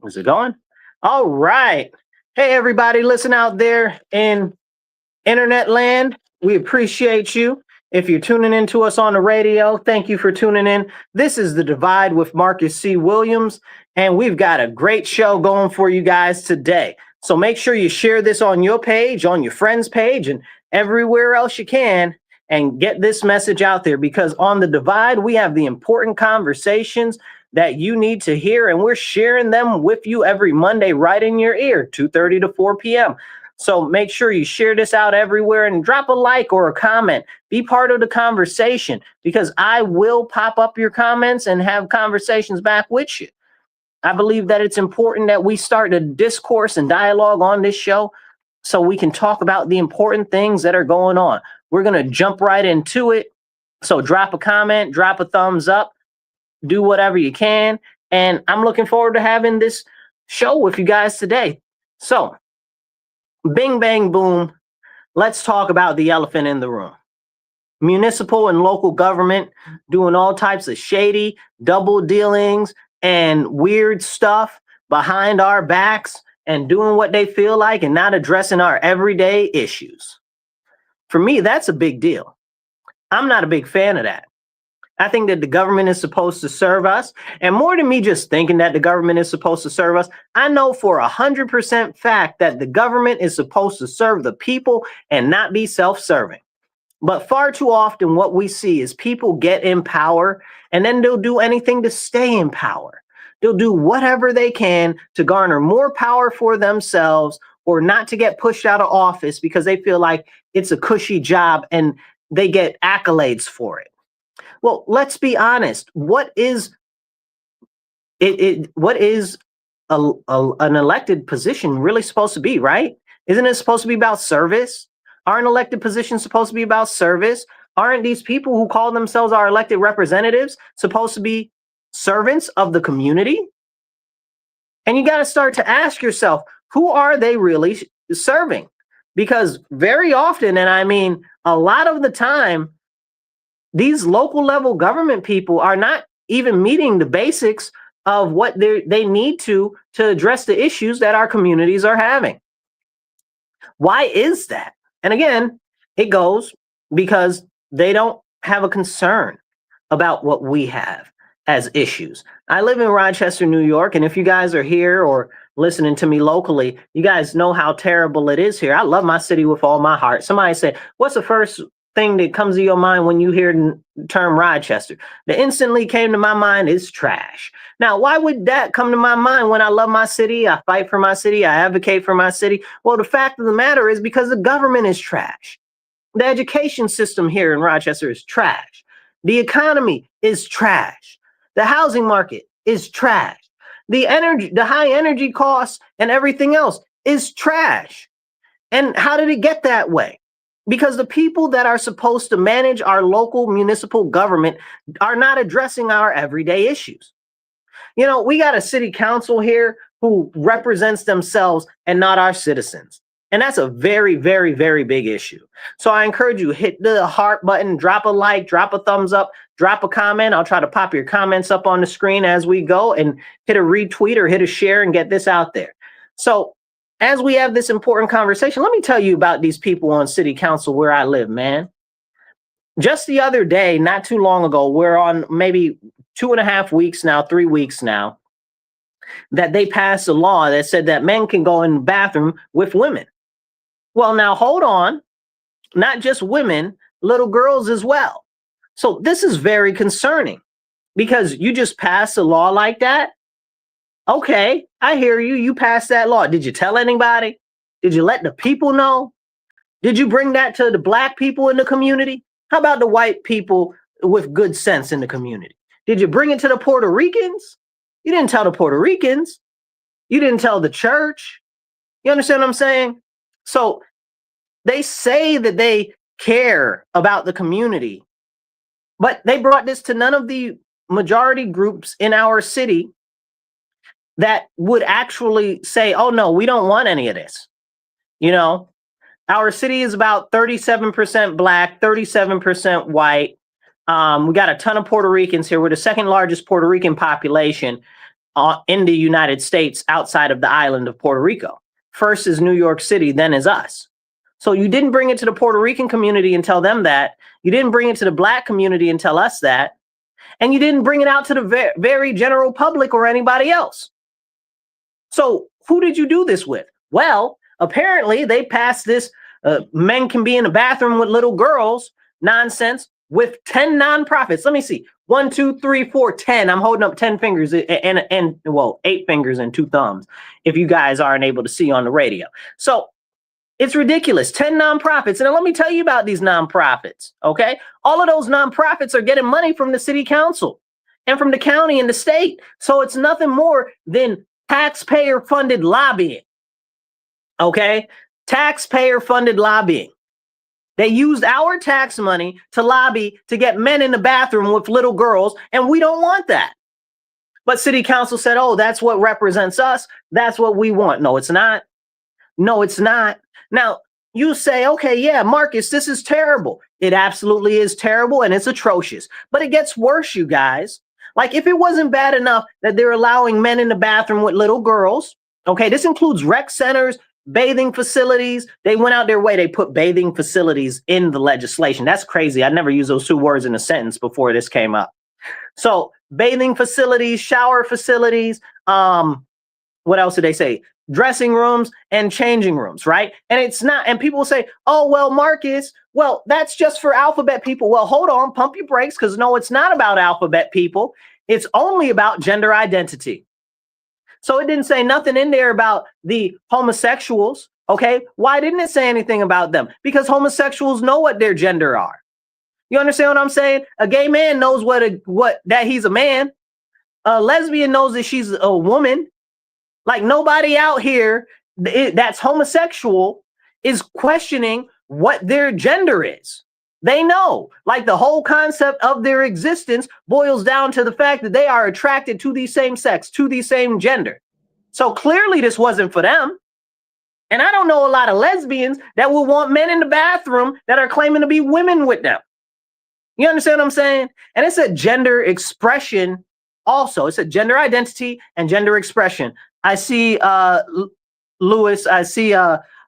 Is it going? All right. Hey, everybody, listen out there in internet land. We appreciate you. If you're tuning in to us on the radio, thank you for tuning in. This is The Divide with Marcus C. Williams, and we've got a great show going for you guys today. So make sure you share this on your page, on your friend's page, and everywhere else you can, and get this message out there, because on The Divide, we have the important conversations that you need to hear, and we're sharing them with you every Monday right in your ear, 2:30 to 4 p.m. So make sure you share this out everywhere and drop a like or a comment. Be part of the conversation, because I will pop up your comments and have conversations back with you. I believe that it's important that we start a discourse and dialogue on this show so we can talk about the important things that are going on. We're going to jump right into it. So drop a comment, drop a thumbs up, do whatever you can. And I'm looking forward to having this show with you guys today. So, bing, bang, boom. Let's talk about the elephant in the room. Municipal and local government doing all types of shady double dealings and weird stuff behind our backs and doing what they feel like and not addressing our everyday issues. For me, that's a big deal. I'm not a big fan of that. I think that the government is supposed to serve us. And more than me just thinking that the government is supposed to serve us, I know for 100% fact that the government is supposed to serve the people and not be self-serving. But far too often what we see is people get in power and then they'll do anything to stay in power. They'll do whatever they can to garner more power for themselves or not to get pushed out of office because they feel like it's a cushy job and they get accolades for it. Well, let's be honest. What is what is an elected position really supposed to be, right? Isn't it supposed to be about service? Aren't elected positions supposed to be about service? Aren't these people who call themselves our elected representatives supposed to be servants of the community? And you got to start to ask yourself, who are they really serving? Because very often, and I mean a lot of the time, these local level government people are not even meeting the basics of what they need to address the issues that our communities are having. Why is that? And again, it goes because they don't have a concern about what we have as issues. I live in Rochester, New York, and if you guys are here or listening to me locally, you guys know how terrible it is here. I love my city with all my heart. Somebody said, what's the first thing that comes to your mind when you hear the term Rochester? That instantly came to my mind is trash. Now, why would that come to my mind when I love my city? I fight for my city. I advocate for my city. Well, the fact of the matter is because the government is trash. The education system here in Rochester is trash. The economy is trash. The housing market is trash. The high energy costs and everything else is trash. And how did it get that way? Because the people that are supposed to manage our local municipal government are not addressing our everyday issues. You know, we got a city council here who represents themselves and not our citizens. And that's a very, very, very big issue. So I encourage you, hit the heart button, drop a like, drop a thumbs up, drop a comment. I'll try to pop your comments up on the screen as we go, and hit a retweet or hit a share and get this out there. So as we have this important conversation, let me tell you about these people on city council where I live, man. Just the other day, not too long ago, we're on maybe 2.5 weeks now, 3 weeks now, that they passed a law that said that men can go in the bathroom with women. Well, now hold on, not just women, little girls as well. So this is very concerning because you just passed a law like that. Okay, I hear you. You passed that law. Did you tell anybody? Did you let the people know? Did you bring that to the black people in the community? How about the white people with good sense in the community? Did you bring it to the Puerto Ricans? You didn't tell the Puerto Ricans. You didn't tell the church. You understand what I'm saying? So they say that they care about the community, but they brought this to none of the majority groups in our city that would actually say, oh, no, we don't want any of this. You know, our city is about 37% black, 37% white. We got a ton of Puerto Ricans here. We're the second largest Puerto Rican population. in the United States outside of the island of Puerto Rico. First is New York City, then is us. So you didn't bring it to the Puerto Rican community and tell them that. You didn't bring it to the Black community and tell us that. And you didn't bring it out to the very general public or anybody else. So who did you do this with? Well, apparently they passed this men can be in the bathroom with little girls nonsense with 10 nonprofits. Let me see. 1, 2, 3, 4, 10. I'm holding up 10 fingers and well, 8 fingers and 2 thumbs if you guys aren't able to see on the radio. So it's ridiculous. 10 nonprofits. And let me tell you about these nonprofits. Okay. All of those nonprofits are getting money from the city council and from the county and the state. So it's nothing more than taxpayer funded lobbying. Okay. Taxpayer funded lobbying. They used our tax money to lobby to get men in the bathroom with little girls. And we don't want that. But city council said, oh, that's what represents us. That's what we want. No, it's not. No, it's not. Now, you say, okay, yeah, Marcus, this is terrible. It absolutely is terrible and it's atrocious. But it gets worse, you guys. Like if it wasn't bad enough that they're allowing men in the bathroom with little girls, okay, this includes rec centers, bathing facilities. They went out their way. They put bathing facilities in the legislation. That's crazy. I never used those 2 words in a sentence before this came up. So bathing facilities, shower facilities, what else did they say? Dressing rooms and changing rooms, right? And it's not, and people say, oh, well, Marcus, well, that's just for alphabet people. Well, hold on, pump your brakes, because no, it's not about alphabet people. It's only about gender identity. So it didn't say nothing in there about the homosexuals, okay? Why didn't it say anything about them? Because homosexuals know what their gender are. You understand what I'm saying? A gay man knows that he's a man. A lesbian knows that she's a woman. Like nobody out here that's homosexual is questioning what their gender is. They know, like the whole concept of their existence boils down to the fact that they are attracted to the same sex, to the same gender. So clearly this wasn't for them. And I don't know a lot of lesbians that will want men in the bathroom that are claiming to be women with them. You understand what I'm saying? And it's a gender expression also. It's a gender identity and gender expression. I see Lewis, I see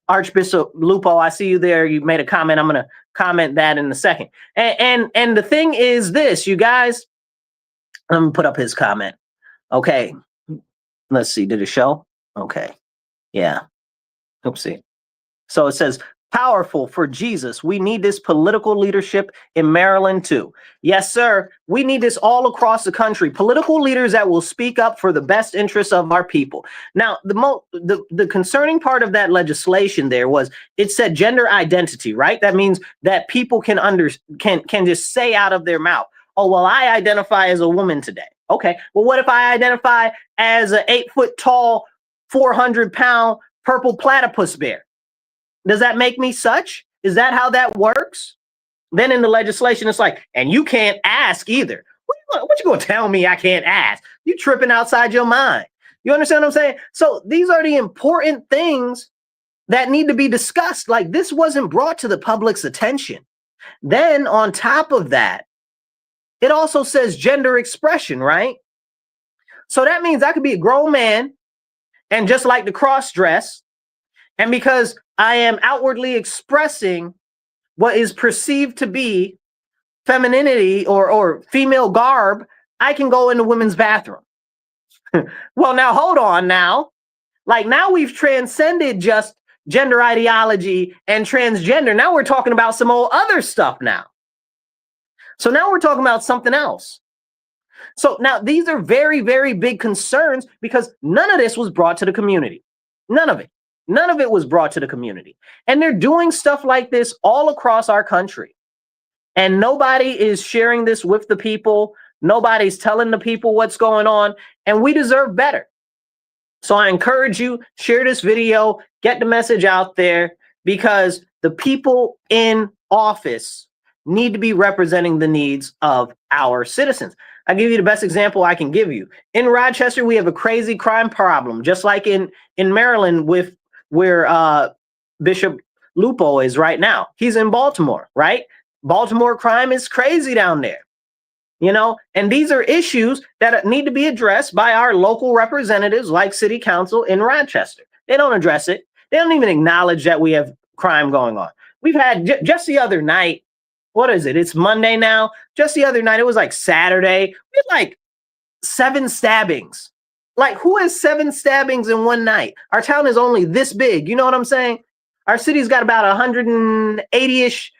Archbishop Lupo, I see you there. You made a comment. I'm going to comment that in a second. And the thing is this, you guys, let me put up his comment. Okay. Let's see. Did it show? Okay. Yeah. Oopsie. So it says, powerful for Jesus. We need this political leadership in Maryland too. Yes, sir. We need this all across the country. Political leaders that will speak up for the best interests of our people. Now, the concerning part of that legislation there was it said gender identity, right? That means that people can just say out of their mouth, oh, well, I identify as a woman today. Okay. Well, what if I identify as an 8-foot tall, 400-pound purple platypus bear? Does that make me such? Is that how that works? Then in the legislation, it's like, and you can't ask either. What you gonna tell me I can't ask? You tripping outside your mind. You understand what I'm saying? So these are the important things that need to be discussed. Like this wasn't brought to the public's attention. Then on top of that, it also says gender expression, right? So that means I could be a grown man and just like the cross dress. And because I am outwardly expressing what is perceived to be femininity or female garb, I can go in the women's bathroom. Well, now hold on now. Like now we've transcended just gender ideology and transgender. Now we're talking about some old other stuff now. So now we're talking about something else. So now these are very, very big concerns because none of this was brought to the community. None of it. None of it was brought to the community. And they're doing stuff like this all across our country. And nobody is sharing this with the people. Nobody's telling the people what's going on. And we deserve better. So I encourage you, share this video, get the message out there, because the people in office need to be representing the needs of our citizens. I'll give you the best example I can give you. In Rochester, we have a crazy crime problem, just like in Maryland with where Bishop Lupo is right now. He's in Baltimore, right? Baltimore crime is crazy down there. And these are issues that need to be addressed by our local representatives like city council in Rochester. They don't address it. They don't even acknowledge that we have crime going on. We've had just the other night, what is it? It's Monday now. Just the other night, it was like Saturday. We had like 7 stabbings. Like, who has 7 stabbings in one night? Our town is only this big. You know what I'm saying? Our city's got about 180-ish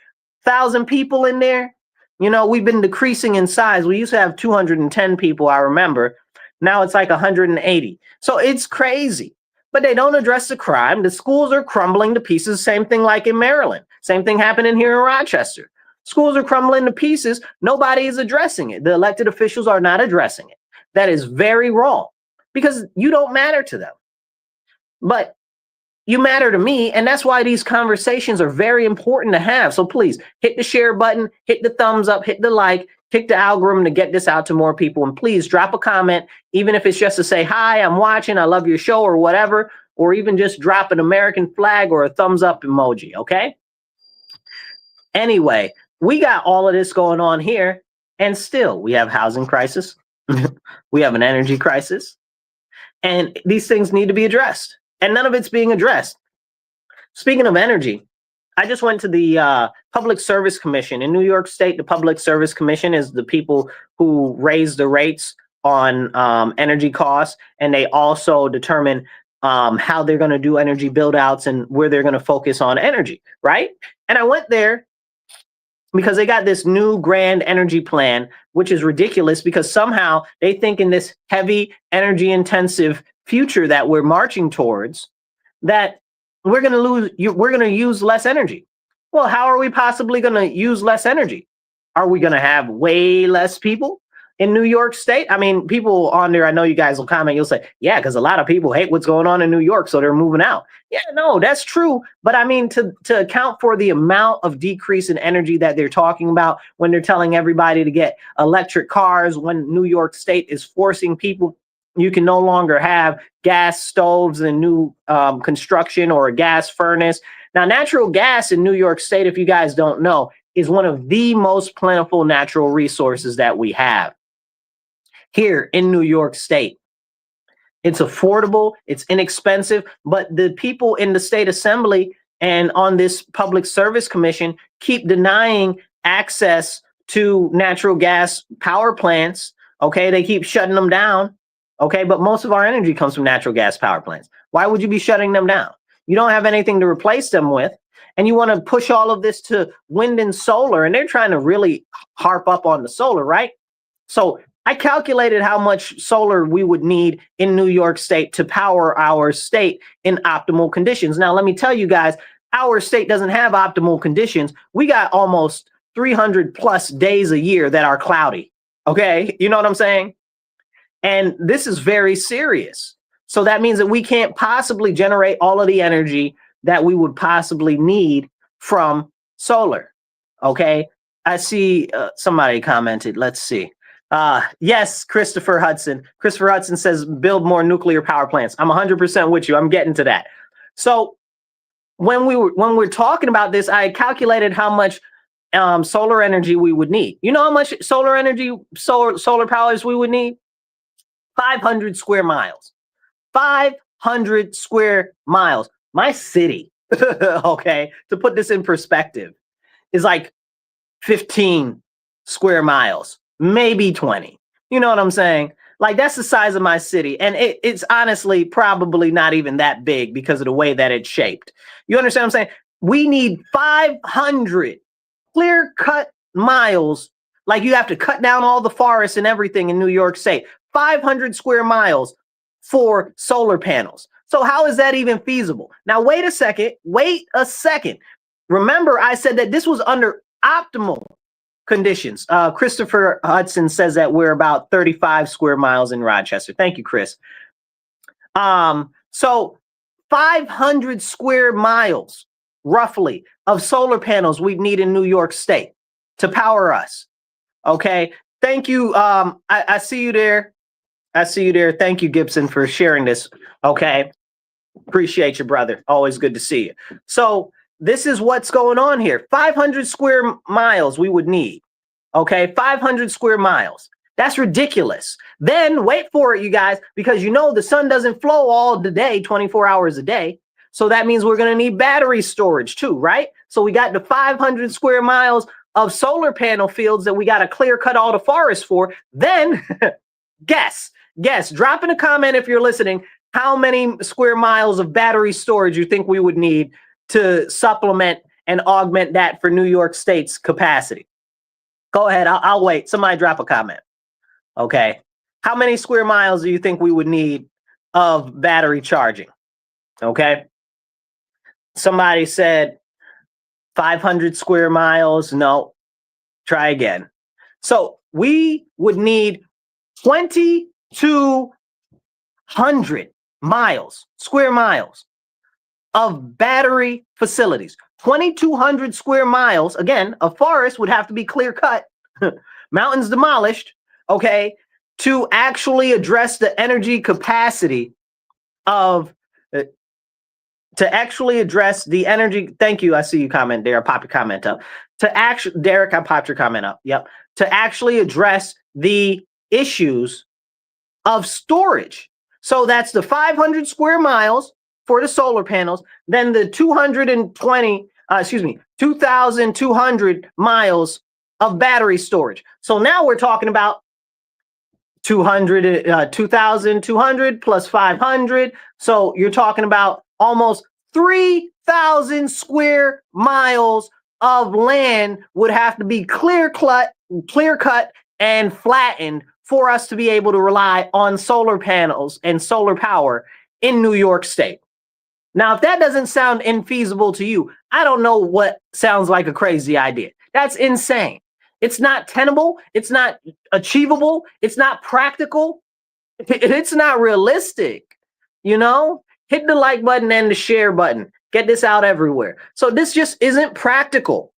thousand people in there. We've been decreasing in size. We used to have 210 people, I remember. Now it's like 180. So it's crazy. But they don't address the crime. The schools are crumbling to pieces. Same thing like in Maryland. Same thing happening here in Rochester. Schools are crumbling to pieces. Nobody is addressing it. The elected officials are not addressing it. That is very wrong because you don't matter to them. But you matter to me, and that's why these conversations are very important to have. So please hit the share button, hit the thumbs up, hit the like, kick the algorithm to get this out to more people. And please drop a comment, even if it's just to say, hi, I'm watching, I love your show or whatever, or even just drop an American flag or a thumbs up emoji, okay? Anyway, we got all of this going on here, and still we have housing crisis. We have an energy crisis, and these things need to be addressed. And none of it's being addressed. Speaking of energy, I just went to the Public Service Commission in New York State. The Public Service Commission is the people who raise the rates on energy costs, and they also determine how they're going to do energy build outs and where they're going to focus on energy, right? And I went there because they got this new grand energy plan, which is ridiculous because somehow they think in this heavy energy intensive future that we're marching towards, that we're going to use less energy. Well, how are we possibly going to use less energy? Are we going to have way less people in New York State? I mean, people on there, I know you guys will comment, you'll say, yeah, because a lot of people hate what's going on in New York, so they're moving out. Yeah, no, that's true. But I mean, to account for the amount of decrease in energy that they're talking about when they're telling everybody to get electric cars, when New York State is forcing people, you can no longer have gas stoves in new construction or a gas furnace. Now, natural gas in New York State, if you guys don't know, is one of the most plentiful natural resources that we have here in New York State. It's affordable, it's inexpensive, but the people in the state assembly and on this Public Service Commission keep denying access to natural gas power plants. Okay, they keep shutting them down. Okay, but most of our energy comes from natural gas power plants. Why would you be shutting them down? You don't have anything to replace them with, and you want to push all of this to wind and solar, and they're trying to really harp up on the solar, right? So I calculated how much solar we would need in New York State to power our state in optimal conditions. Now, let me tell you guys, our state doesn't have optimal conditions. We got almost 300 plus days a year that are cloudy. Okay, you know what I'm saying? And this is very serious. So that means that we can't possibly generate all of the energy that we would possibly need from solar. Okay, I see somebody commented. Let's see. Yes, Christopher Hudson. Christopher Hudson says build more nuclear power plants. I'm 100% with you. I'm getting to that. So when we're talking about this, I calculated how much solar energy we would need. You know how much solar energy, solar powers we would need? 500 square miles. 500 square miles. My city, okay, to put this in perspective, is like 15 square miles, maybe 20. You know what I'm saying? Like, that's the size of my city. And it's honestly probably not even that big because of the way that it's shaped. You understand what I'm saying? We need 500 clear-cut miles. Like, you have to cut down all the forests and everything in New York State. 500 square miles for solar panels. So how is that even feasible? Now, wait a second. Remember, I said that this was under optimal conditions. Christopher Hudson says that we're about 35 square miles in Rochester. Thank you, Chris. So 500 square miles, roughly, of solar panels we'd need in New York State to power us. Okay. Thank you. I see you there. Thank you, Gibson, for sharing this. Okay. Appreciate you, brother. Always good to see you. So this is what's going on here. 500 square miles we would need. Okay, 500 square miles. That's ridiculous. Then wait for it, you guys, because you know the sun doesn't flow all the day, 24 hours a day. So that means we're going to need battery storage too, right? So we got the 500 square miles of solar panel fields that we got to clear cut all the forests for. Then guess, drop in a comment if you're listening, how many square miles of battery storage you think we would need to supplement and augment that for New York State's capacity. Go ahead, I'll wait. Somebody drop a comment. Okay. How many square miles do you think we would need of battery charging? Okay. Somebody said 500 square miles. No, try again. So we would need 2,200 square miles of battery facilities. 2,200 square miles, again, a forest would have to be clear cut, mountains demolished, okay, to actually address the energy capacity of thank you, I see you comment there, I popped your comment up. Derek, I popped your comment up, yep. To actually address the issues of storage. So that's the 500 square miles for the solar panels, then the 2,200 miles of battery storage. So now we're talking about 2,200 plus 500. So you're talking about almost 3,000 square miles of land would have to be clear cut and flattened for us to be able to rely on solar panels and solar power in New York State. Now, if that doesn't sound infeasible to you, I don't know what sounds like a crazy idea. That's insane. It's not tenable. It's not achievable. It's not practical. It's not realistic. You know, hit the like button and the share button. Get this out everywhere. So this just isn't practical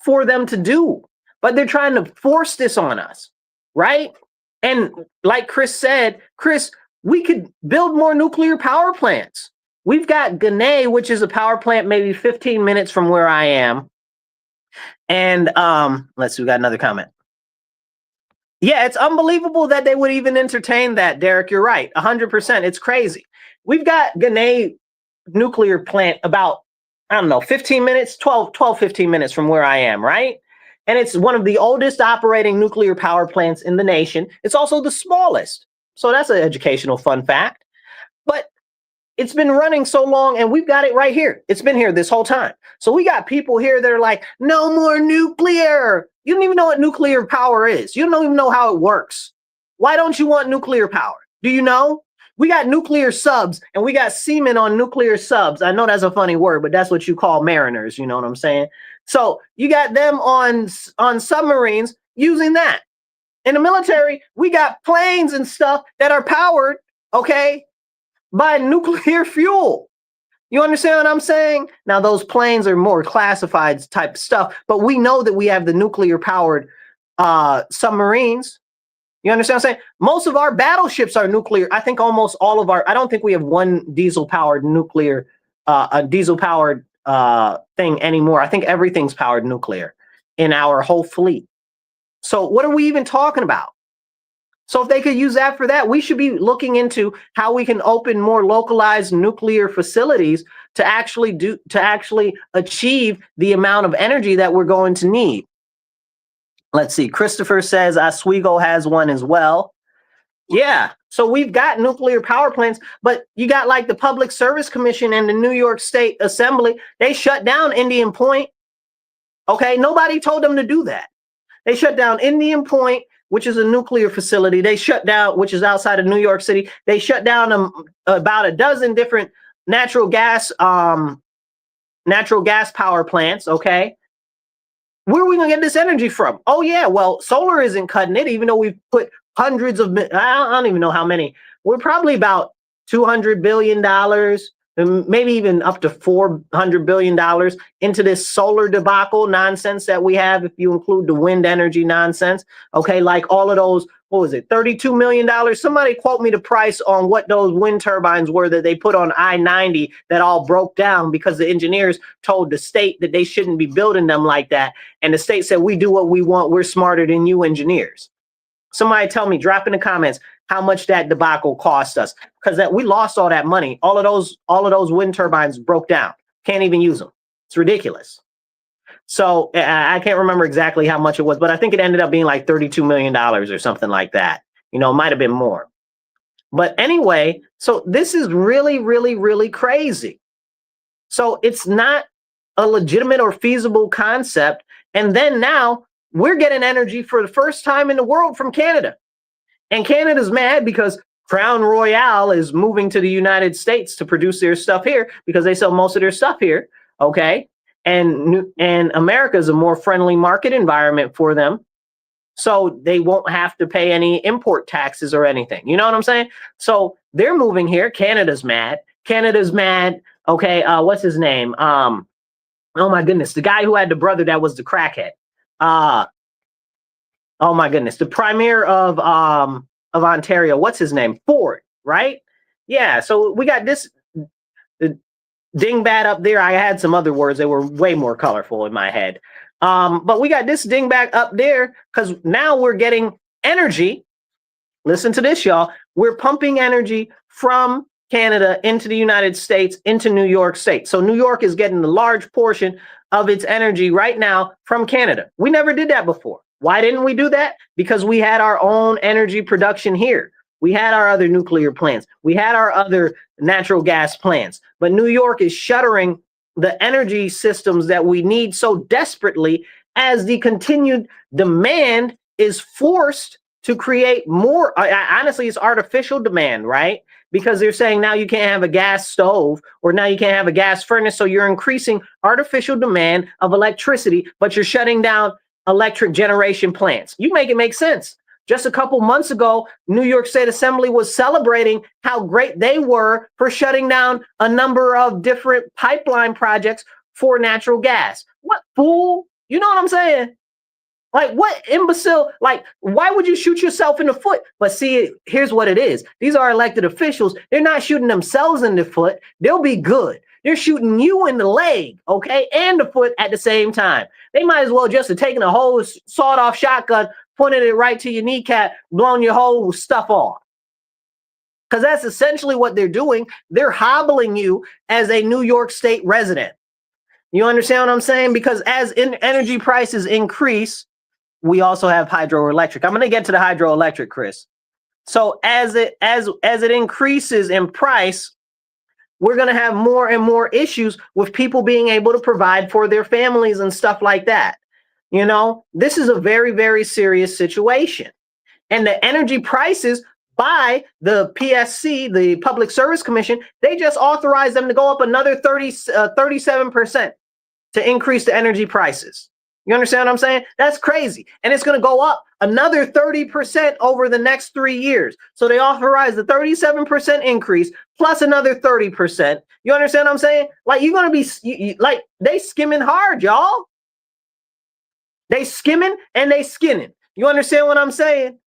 for them to do, but they're trying to force this on us, right? And like Chris said, we could build more nuclear power plants. We've got Gunay, which is a power plant maybe 15 minutes from where I am. And let's see, we got another comment. Yeah, it's unbelievable that they would even entertain that, Derek. You're right, 100%. It's crazy. We've got Gunay nuclear plant about, 15 minutes, 15 minutes from where I am, right? And it's one of the oldest operating nuclear power plants in the nation. It's also the smallest. So that's an educational fun fact. But it's been running so long and we've got it right here. It's been here this whole time. So we got people here that are like, no more nuclear. You don't even know what nuclear power is. You don't even know how it works. Why don't you want nuclear power? Do you know? We got nuclear subs and we got seamen on nuclear subs. I know that's a funny word, but that's what you call mariners. You know what I'm saying? So you got them on submarines using that. In the military, we got planes and stuff that are powered, okay, by nuclear fuel. You understand what I'm saying? Now, those planes are more classified type stuff, but we know that we have the nuclear powered submarines. You understand what I'm saying? Most of our battleships are nuclear. I think almost all of I don't think we have one diesel powered nuclear, a diesel powered thing anymore. I think everything's powered nuclear in our whole fleet. So what are we even talking about? So if they could use that for that, we should be looking into how we can open more localized nuclear facilities to actually achieve the amount of energy that we're going to need. Let's see. Christopher says Oswego has one as well. Yeah. So we've got nuclear power plants, but you got like the Public Service Commission and the New York State Assembly. They shut down Indian Point. Okay. Nobody told them to do that. They shut down Indian Point, which is a nuclear facility. They shut down, which is outside of New York City. They shut down about a dozen different natural gas power plants. Okay. Where are we going to get this energy from? Oh, yeah. Well, solar isn't cutting it, even though we've put hundreds of, I don't even know how many. We're probably about $200 billion maybe even up to $400 billion into this solar debacle nonsense that we have, if you include the wind energy nonsense. Okay, like all of those, what was it, $32 million? Somebody quote me the price on what those wind turbines were that they put on I-90 that all broke down because the engineers told the state that they shouldn't be building them like that. And the state said, we do what we want. We're smarter than you engineers. Somebody tell me, drop in the comments how much that debacle cost us, because that we lost all that money. All of those wind turbines broke down. Can't even use them. It's ridiculous. So I can't remember exactly how much it was, but I think it ended up being like $32 million or something like that. You know, it might have been more. But anyway, so this is really, really, really crazy. So it's not a legitimate or feasible concept. And then now we're getting energy for the first time in the world from Canada. And Canada's mad because Crown Royal is moving to the United States to produce their stuff here because they sell most of their stuff here. Okay. And America is a more friendly market environment for them. So they won't have to pay any import taxes or anything. You know what I'm saying? So they're moving here. Canada's mad. Canada's mad. Okay. What's his name? Oh my goodness. The guy who had the brother that was the crackhead. Oh my goodness. The premier of Ontario. What's his name? Ford, right? Yeah. So we got this dingbat up there. I had some other words that were way more colorful in my head. But we got this dingbat up there because now we're getting energy. Listen to this, y'all. We're pumping energy from Canada into the United States, into New York State. So New York is getting a large portion of its energy right now from Canada. We never did that before. Why didn't we do that? Because we had our own energy production here. We had our other nuclear plants. We had our other natural gas plants. But New York is shuttering the energy systems that we need so desperately as the continued demand is forced to create more. Honestly, it's artificial demand, right? Because they're saying now you can't have a gas stove or now you can't have a gas furnace. So you're increasing artificial demand of electricity, but you're shutting down electric generation plants. You make it make sense. Just a couple months ago, New York State Assembly was celebrating how great they were for shutting down a number of different pipeline projects for natural gas. What fool? You know what I'm saying? Like, what imbecile? Like, why would you shoot yourself in the foot? But see, here's what it is. These are elected officials. They're not shooting themselves in the foot. They'll be good. They're shooting you in the leg, okay, and the foot at the same time. They might as well just have taken a whole sawed-off shotgun, pointed it right to your kneecap, blown your whole stuff off. Because that's essentially what they're doing. They're hobbling you as a New York State resident. You understand what I'm saying? Because as energy prices increase, we also have hydroelectric. I'm going to get to the hydroelectric, Chris. So as it increases in price, we're going to have more and more issues with people being able to provide for their families and stuff like that. You know, this is a very, very serious situation. And the energy prices by the PSC, the Public Service Commission, they just authorized them to go up another 37% to increase the energy prices. You understand what I'm saying? That's crazy. And it's going to go up another 30% over the next 3 years. So they authorized the 37% increase plus another 30%. You understand what I'm saying? Like, you're going to be like, they skimming hard, y'all. They skimming and they skinning. You understand what I'm saying?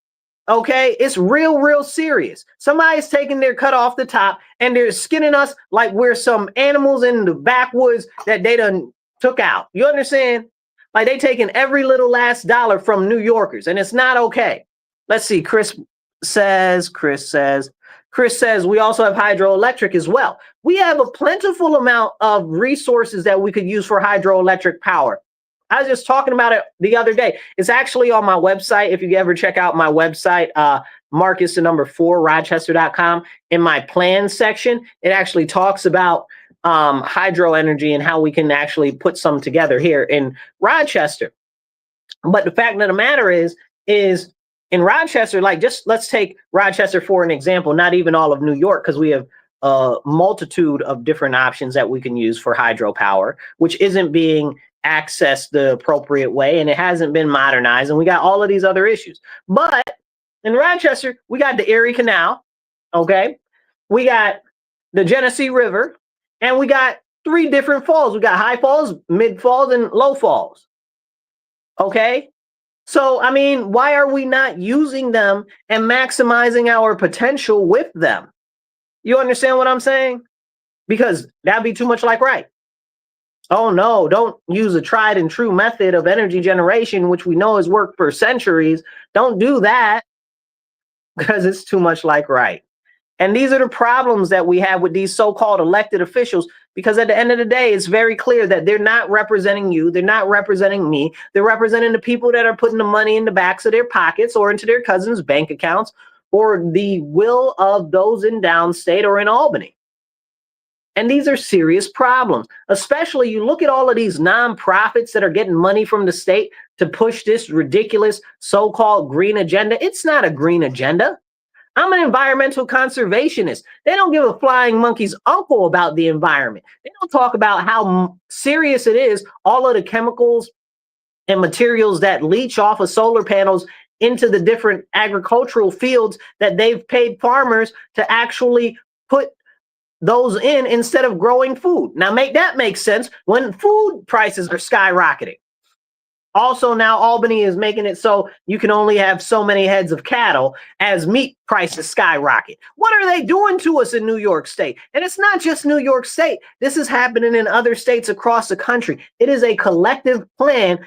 Okay, it's real, real serious. Somebody's taking their cut off the top and they're skinning us like we're some animals in the backwoods that they done took out. You understand? Like, they taking every little last dollar from New Yorkers, and it's not okay. Let's see. Chris says we also have hydroelectric as well. We have a plentiful amount of resources that we could use for hydroelectric power. I was just talking about it the other day. It's actually on my website. If you ever check out my website, Marcus, the number 4, Rochester.com, in my plans section, it actually talks about hydro energy and how we can actually put some together here in Rochester. But the fact of the matter is in Rochester, like, just let's take Rochester for an example, not even all of New York, because we have a multitude of different options that we can use for hydropower, which isn't being accessed the appropriate way, and it hasn't been modernized, and we got all of these other issues. But in Rochester, we got the Erie Canal, okay? We got the Genesee River, And we got 3 different falls. We got high falls, mid falls, and low falls. Okay? So, I mean, why are we not using them and maximizing our potential with them? You understand what I'm saying? Because that'd be too much like right. Oh no, don't use a tried and true method of energy generation, which we know has worked for centuries. Don't do that because it's too much like right. And these are the problems that we have with these so-called elected officials, because at the end of the day, it's very clear that they're not representing you. They're not representing me. They're representing the people that are putting the money in the backs of their pockets or into their cousins' bank accounts or the will of those in downstate or in Albany. And these are serious problems, especially you look at all of these nonprofits that are getting money from the state to push this ridiculous so-called green agenda. It's not a green agenda. I'm an environmental conservationist. They don't give a flying monkey's uncle about the environment. They don't talk about how serious it is, all of the chemicals and materials that leach off of solar panels into the different agricultural fields that they've paid farmers to actually put those in instead of growing food. Now make that make sense when food prices are skyrocketing. Also, now Albany is making it so you can only have so many heads of cattle as meat prices skyrocket. What are they doing to us in New York State? And it's not just New York State. This is happening in other states across the country. It is a collective plan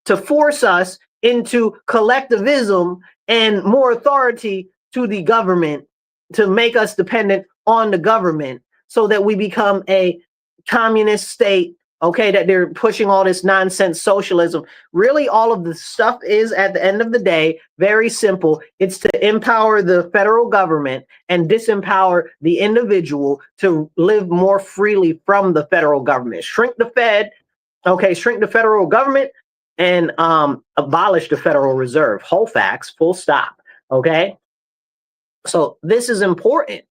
to force us into collectivism and more authority to the government, to make us dependent on the government so that we become a communist state. Okay, that they're pushing all this nonsense socialism. Really, all of the stuff is, at the end of the day, very simple. It's to empower the federal government and disempower the individual to live more freely from the federal government. Shrink the Fed, okay, shrink the federal government and abolish the Federal Reserve. Whole facts, full stop, okay? So this is important.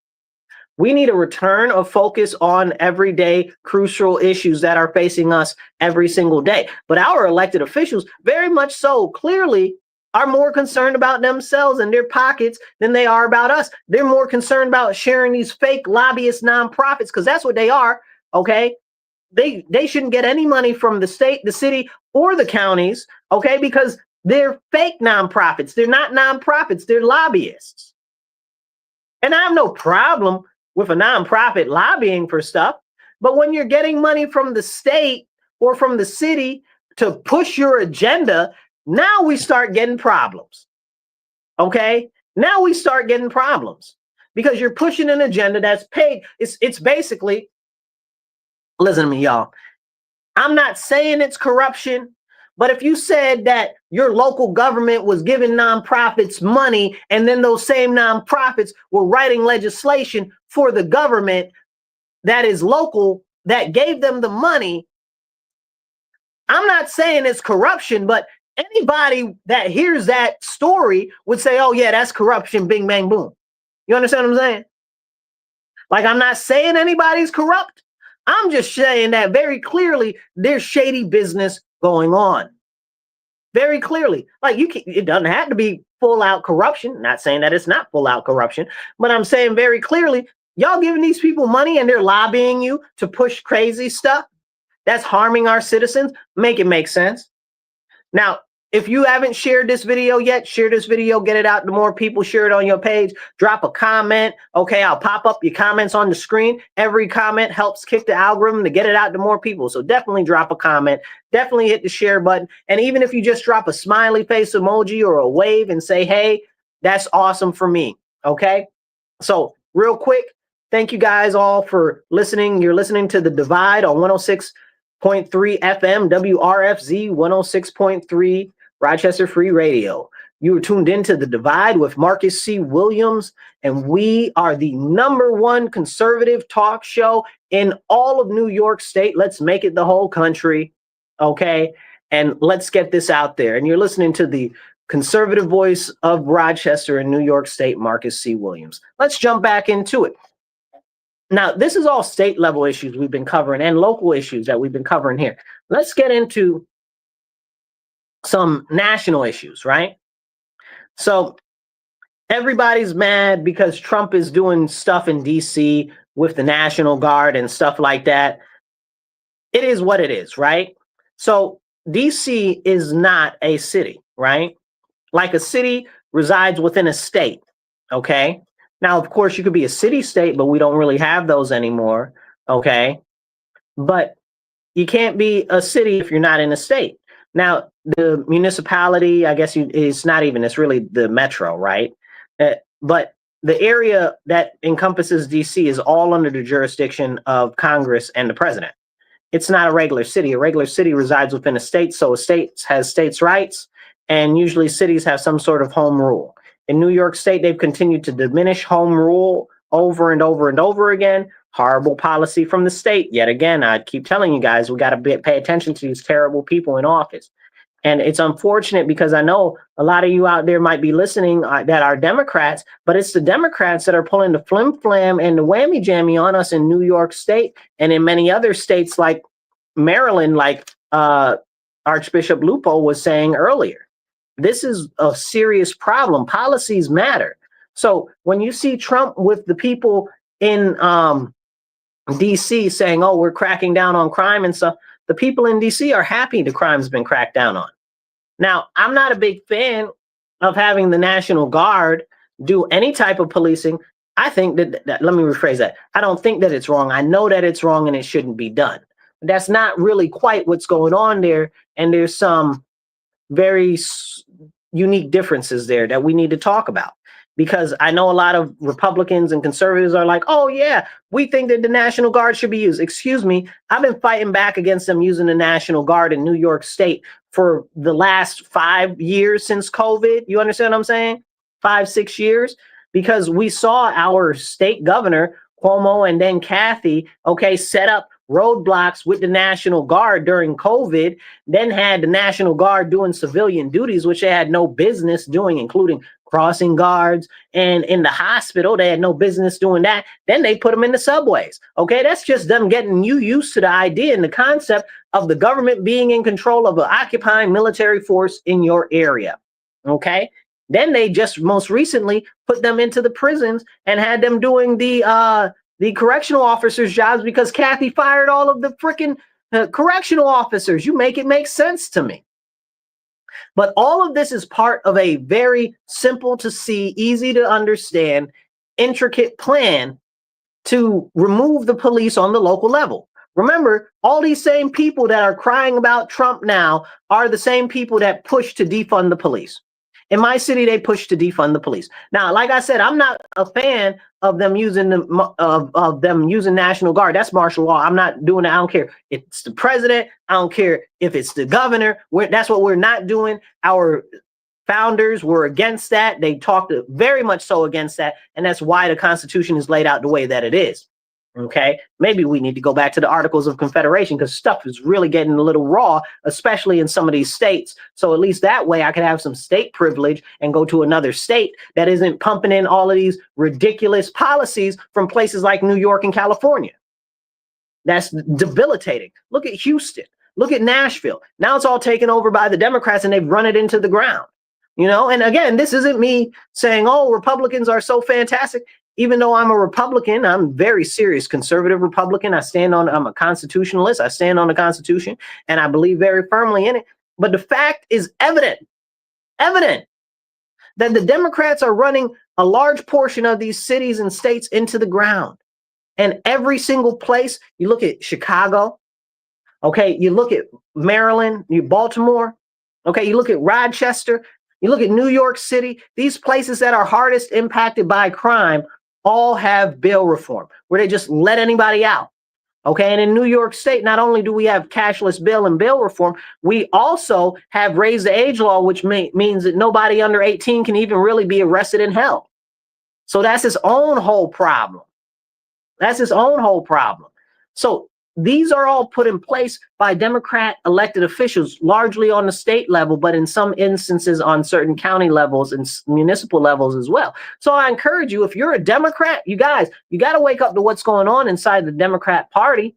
We need a return of focus on everyday crucial issues that are facing us every single day. But our elected officials, very much so, clearly are more concerned about themselves and their pockets than they are about us. They're more concerned about sharing these fake lobbyist nonprofits, because that's what they are, okay? They shouldn't get any money from the state, the city, or the counties, okay? Because they're fake nonprofits. They're not nonprofits, they're lobbyists. And I have no problem with a nonprofit lobbying for stuff. But when you're getting money from the state or from the city to push your agenda, now we start getting problems. Okay? Now we start getting problems because you're pushing an agenda that's paid. It's basically, listen to me, y'all. I'm not saying it's corruption, but if you said that your local government was giving nonprofits money and then those same nonprofits were writing legislation for the government that is local that gave them the money, I'm not saying it's corruption, but anybody that hears that story would say, oh yeah, that's corruption, bing, bang, boom. You understand what I'm saying? Like, I'm not saying anybody's corrupt. I'm just saying that very clearly there's shady business going on. Very clearly. Like, it doesn't have to be full out corruption. Not saying that it's not full out corruption, but I'm saying very clearly, y'all giving these people money and they're lobbying you to push crazy stuff that's harming our citizens. Make it make sense. Now, if you haven't shared this video yet, share this video, get it out to more people, share it on your page, drop a comment. Okay, I'll pop up your comments on the screen. Every comment helps kick the algorithm to get it out to more people. So definitely drop a comment, definitely hit the share button. And even if you just drop a smiley face emoji or a wave and say, hey, that's awesome for me. Okay, so real quick, thank you guys all for listening. You're listening to The Divide on 106.3 FM WRFZ 106.3 Rochester Free Radio. You are tuned into The Divide with Marcus C. Williams, and we are the #1 conservative talk show in all of New York State. Let's make it the whole country, okay? And let's get this out there. And you're listening to the conservative voice of Rochester and New York State, Marcus C. Williams. Let's jump back into it. Now, this is all state level issues we've been covering and local issues that we've been covering here. Let's get into some national issues, right? So everybody's mad because Trump is doing stuff in DC with the National Guard and stuff like that. It is what it is, right? So DC is not a city, right? Like a city resides within a state, okay? Now, of course, you could be a city state, but we don't really have those anymore, okay? But you can't be a city if you're not in a state. Now, the municipality, I guess it's not even, it's really the metro, right? But the area that encompasses DC is all under the jurisdiction of Congress and the president. It's not a regular city. A regular city resides within a state, so a state has states' rights, and usually cities have some sort of home rule. In New York State, they've continued to diminish home rule over and over and over again. Horrible policy from the state. Yet again, I keep telling you guys, we got to pay attention to these terrible people in office. And it's unfortunate because I know a lot of you out there might be listening that are Democrats, but it's the Democrats that are pulling the flim flam and the whammy jammy on us in New York State and in many other states like Maryland, like Archbishop Lupo was saying earlier. This is a serious problem. Policies matter. So when you see Trump with the people in DC saying, oh, we're cracking down on crime and stuff, the people in DC are happy the crime's been cracked down on. Now, I'm not a big fan of having the National Guard do any type of policing. I think that let me rephrase that. I don't think that it's wrong. I know that it's wrong and it shouldn't be done. But that's not really quite what's going on there. And there's some very unique differences there that we need to talk about. Because I know a lot of Republicans and conservatives are like, oh, yeah, we think that the National Guard should be used. Excuse me. I've been fighting back against them using the National Guard in New York State for the last 5 years since COVID. You understand what I'm saying? 5, 6 years. Because we saw our state governor, Cuomo, and then Kathy, okay, set up roadblocks with the National Guard during COVID, then had the National Guard doing civilian duties, which they had no business doing, including crossing guards, and in the hospital, they had no business doing that. Then they put them in the subways. Okay, that's just them getting you used to the idea and the concept of the government being in control of an occupying military force in your area. Okay, then they just most recently put them into the prisons and had them doing the correctional officers' jobs because Kathy fired all of the freaking correctional officers. You make it make sense to me. But all of this is part of a very simple to see, easy to understand, intricate plan to remove the police on the local level. Remember, all these same people that are crying about Trump now are the same people that push to defund the police. In my city, they push to defund the police. Now, like I said, I'm not a fan of them using National Guard. That's martial law. I'm not doing that. I don't care if it's the president. I don't care if it's the governor. That's what we're not doing. Our founders were against that. They talked very much so against that. And that's why the Constitution is laid out the way that it is. Okay, maybe we need to go back to the Articles of Confederation because stuff is really getting a little raw, especially in some of these states. So at least that way I could have some state privilege and go to another state that isn't pumping in all of these ridiculous policies from places like New York and California. That's debilitating. Look at Houston. Look at Nashville. Now it's all taken over by the Democrats and they've run it into the ground. You know, and again, this isn't me saying, oh, Republicans are so fantastic. Even though I'm a Republican, I'm very serious conservative Republican. I'm a constitutionalist. I stand on the Constitution and I believe very firmly in it. But the fact is evident that the Democrats are running a large portion of these cities and states into the ground. And every single place, you look at Chicago, okay, you look at Maryland, Baltimore, okay, you look at Rochester, you look at New York City, these places that are hardest impacted by crime all have bail reform where they just let anybody out. Okay. And in New York State, not only do we have cashless bail and bail reform, we also have raised the age law, which means that nobody under 18 can even really be arrested and held. So that's its own whole problem. So these are all put in place by Democrat elected officials, largely on the state level, but in some instances on certain county levels and municipal levels as well. So I encourage you, if you're a Democrat, you guys, you got to wake up to what's going on inside the Democrat Party.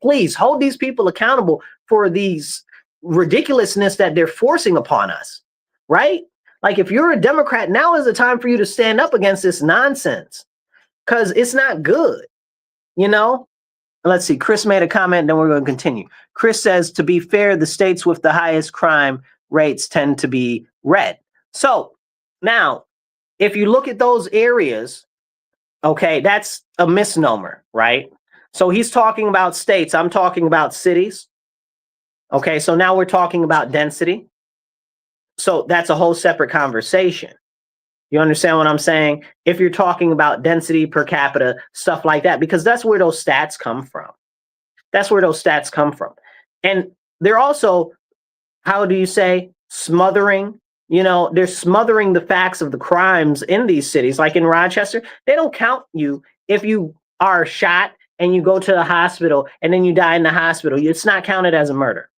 Please hold these people accountable for these ridiculousness that they're forcing upon us, right? Like if you're a Democrat, now is the time for you to stand up against this nonsense because it's not good. You know, let's see. Chris made a comment, then we're going to continue. Chris says, to be fair, the states with the highest crime rates tend to be red. So now, if you look at those areas, okay, that's a misnomer, right? So he's talking about states. I'm talking about cities. Okay, so now we're talking about density. So that's a whole separate conversation. You understand what I'm saying? If you're talking about density per capita, stuff like that, because that's where those stats come from. That's where those stats come from. And they're also, how do you say, smothering? You know, they're smothering the facts of the crimes in these cities. Like in Rochester, they don't count you if you are shot and you go to the hospital and then you die in the hospital. It's not counted as a murder.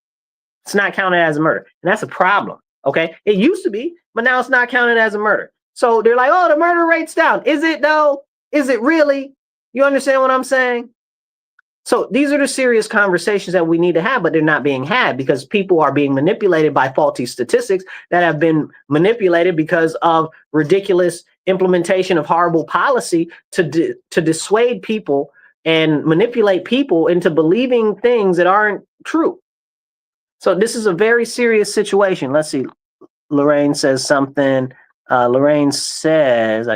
It's not counted as a murder. And that's a problem. Okay. It used to be, but now it's not counted as a murder. So they're like, oh, the murder rate's down. Is it though? Is it really? You understand what I'm saying? So these are the serious conversations that we need to have, but they're not being had because people are being manipulated by faulty statistics that have been manipulated because of ridiculous implementation of horrible policy to dissuade people and manipulate people into believing things that aren't true. So this is a very serious situation. Let's see. Lorraine says something. Lorraine says,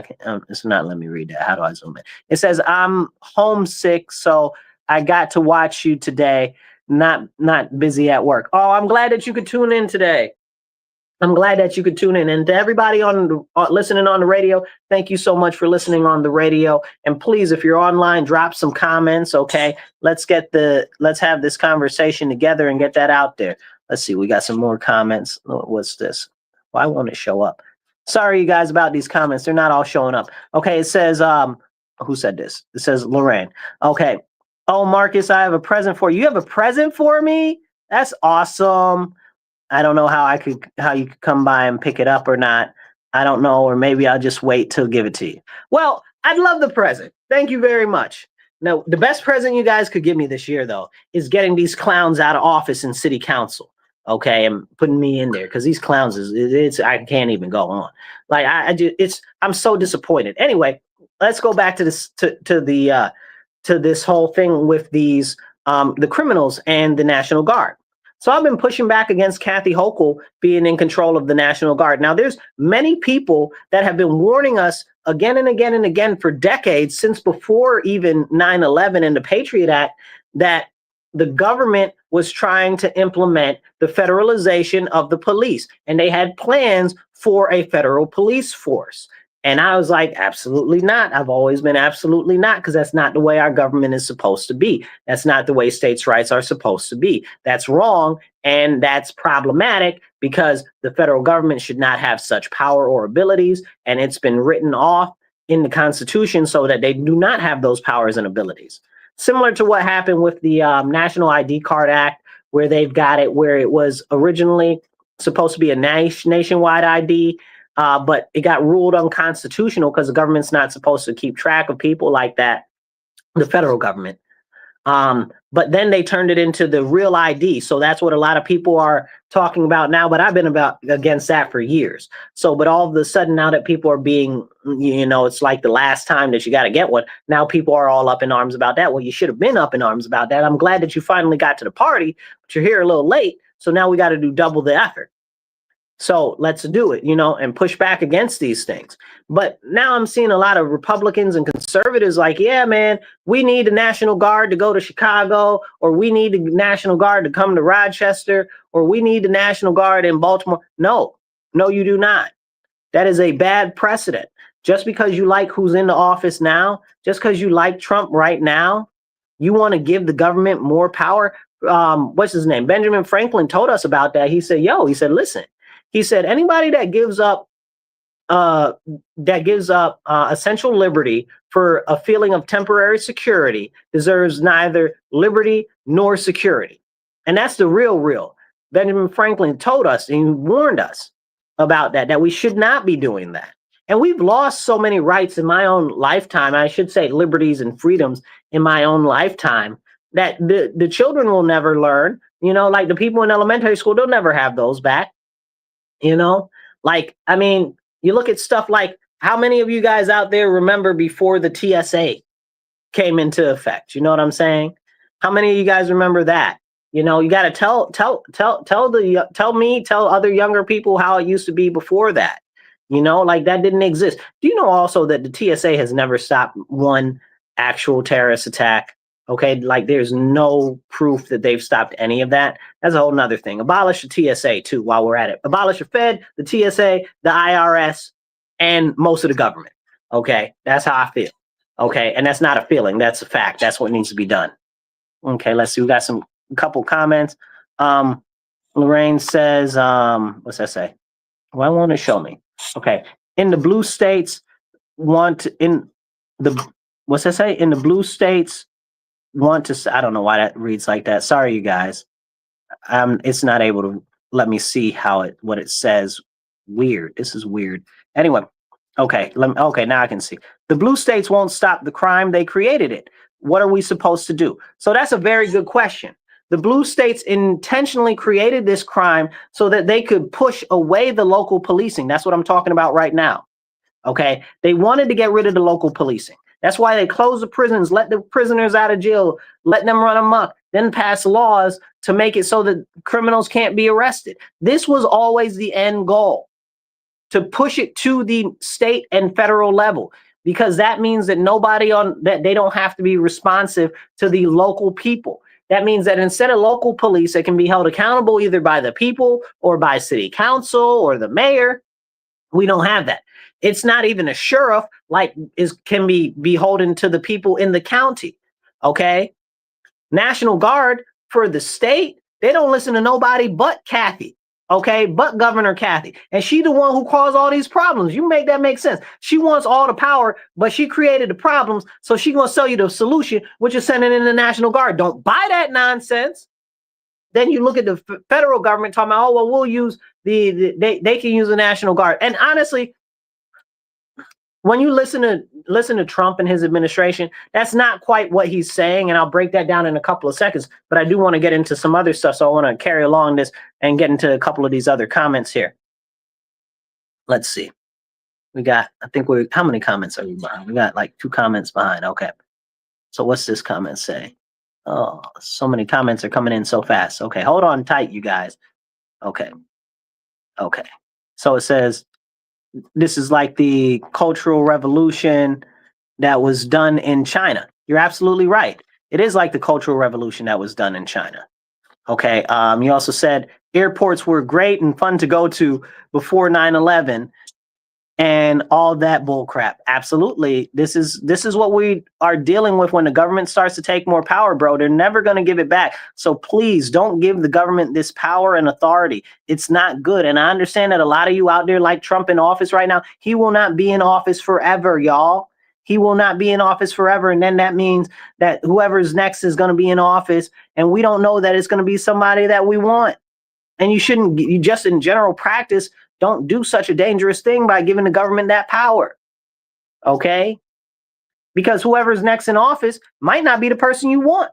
it's not, let me read that. How do I zoom in? It says, I'm homesick, so I got to watch you today, not busy at work. Oh, I'm glad that you could tune in today. I'm glad that you could tune in. And to everybody on listening on the radio, thank you so much for listening on the radio. And please, if you're online, drop some comments, okay? Let's have this conversation together and get that out there. Let's see, we got some more comments. What's this? Why won't it show up? Sorry, you guys, about these comments. They're not all showing up. Okay, it says, who said this? It says Lorraine. Okay. Oh, Marcus, I have a present for you. You have a present for me? That's awesome. I don't know how you could come by and pick it up or not. I don't know, or maybe I'll just wait till give it to you. Well, I'd love the present. Thank you very much. Now, the best present you guys could give me this year, though, is getting these clowns out of office in city council. Okay, and putting me in there because these clowns I can't even go on. Like I'm so disappointed. Anyway, let's go back to this to this whole thing with these the criminals and the National Guard. So I've been pushing back against Kathy Hochul being in control of the National Guard. Now, there's many people that have been warning us again and again and again for decades, since before even 9/11 and the Patriot Act, that the government was trying to implement the federalization of the police, and they had plans for a federal police force. And I was like, absolutely not. I've always been absolutely not, because that's not the way our government is supposed to be. That's not the way states' rights are supposed to be. That's wrong, and that's problematic because the federal government should not have such power or abilities, and it's been written off in the Constitution so that they do not have those powers and abilities. Similar to what happened with the National ID Card Act, where they've got it where it was originally supposed to be a nationwide ID, but it got ruled unconstitutional because the government's not supposed to keep track of people like that, the federal government. But then they turned it into the real ID. So that's what a lot of people are talking about now, but I've been against that for years. So, but all of a sudden now that people are being, it's like the last time that you got to get one. Now people are all up in arms about that. Well, you should have been up in arms about that. I'm glad that you finally got to the party, but you're here a little late. So now we got to do double the effort. So let's do it, and push back against these things. But now I'm seeing a lot of Republicans and conservatives like, yeah, man, we need the National Guard to go to Chicago, or we need the National Guard to come to Rochester, or we need the National Guard in Baltimore. No, you do not. That is a bad precedent. Just because you like who's in the office now, just because you like Trump right now, you want to give the government more power. What's his name? Benjamin Franklin told us about that. He said, listen. He said, anybody that gives up essential liberty for a feeling of temporary security deserves neither liberty nor security. And that's the real. Benjamin Franklin told us and he warned us about that we should not be doing that. And we've lost so many rights in my own lifetime. I should say liberties and freedoms in my own lifetime that the children will never learn. Like the people in elementary school, they'll never have those back. You look at stuff like, how many of you guys out there remember before the TSA? came into effect. You know what I'm saying? How many of you guys remember that? You know, you got to tell other younger people how it used to be before that. You know, like that didn't exist. Do you know also that the TSA has never stopped one actual terrorist attack? Okay, like there's no proof that they've stopped any of that. That's a whole nother thing. Abolish the TSA too while we're at it. Abolish the Fed, the TSA, the IRS, and most of the government. Okay, that's how I feel. Okay, and that's not a feeling, that's a fact. That's what needs to be done. Okay, let's see. We got a couple comments. Lorraine says, what's that say? Why won't it show me? Okay, in the blue states what's that say? In the blue states want to, I don't know why that reads like that. Sorry, you guys. It's not able to let me see what it says. Weird. This is weird. Anyway, okay. Okay, now I can see. The blue states won't stop the crime. They created it. What are we supposed to do? So that's a very good question. The blue states intentionally created this crime so that they could push away the local policing. That's what I'm talking about right now. Okay. They wanted to get rid of the local policing. That's why they closed the prisons, let the prisoners out of jail, let them run amok, then pass laws to make it so that criminals can't be arrested. This was always the end goal, to push it to the state and federal level, because that means that they don't have to be responsive to the local people. That means that instead of local police, they can be held accountable either by the people or by city council or the mayor. We don't have that. It's not even a sheriff can be beholden to the people in the county. Okay. National Guard for the state, they don't listen to nobody but Kathy. Okay, but Governor Kathy. And she the one who caused all these problems. You make that make sense. She wants all the power, but she created the problems. So she's going to sell you the solution, which is sending in the National Guard. Don't buy that nonsense. Then you look at the federal government talking about, oh, well, we'll use they can use the National Guard. And honestly, when you listen to Trump and his administration, that's not quite what he's saying. And I'll break that down in a couple of seconds. But I do want to get into some other stuff. So I want to carry along this and get into a couple of these other comments here. Let's see. How many comments are we behind? We got like 2 comments behind. Okay. So what's this comment say? Oh, so many comments are coming in so fast. Okay. Hold on tight, you guys. Okay. Okay. So it says, this is like the Cultural Revolution that was done in China. You're absolutely right. It is like the Cultural Revolution that was done in China. Okay. You also said airports were great and fun to go to before 9/11 and all that bull crap. Absolutely. This is what we are dealing with when the government starts to take more power, bro. They're never going to give it back. So please don't give the government this power and authority. It's not good. And I understand that a lot of you out there like Trump in office right now. He will not be in office forever, y'all. He will not be in office forever. And then that means that whoever's next is going to be in office. And we don't know that it's going to be somebody that we want. And you just in general practice, don't do such a dangerous thing by giving the government that power. Okay? Because whoever's next in office might not be the person you want.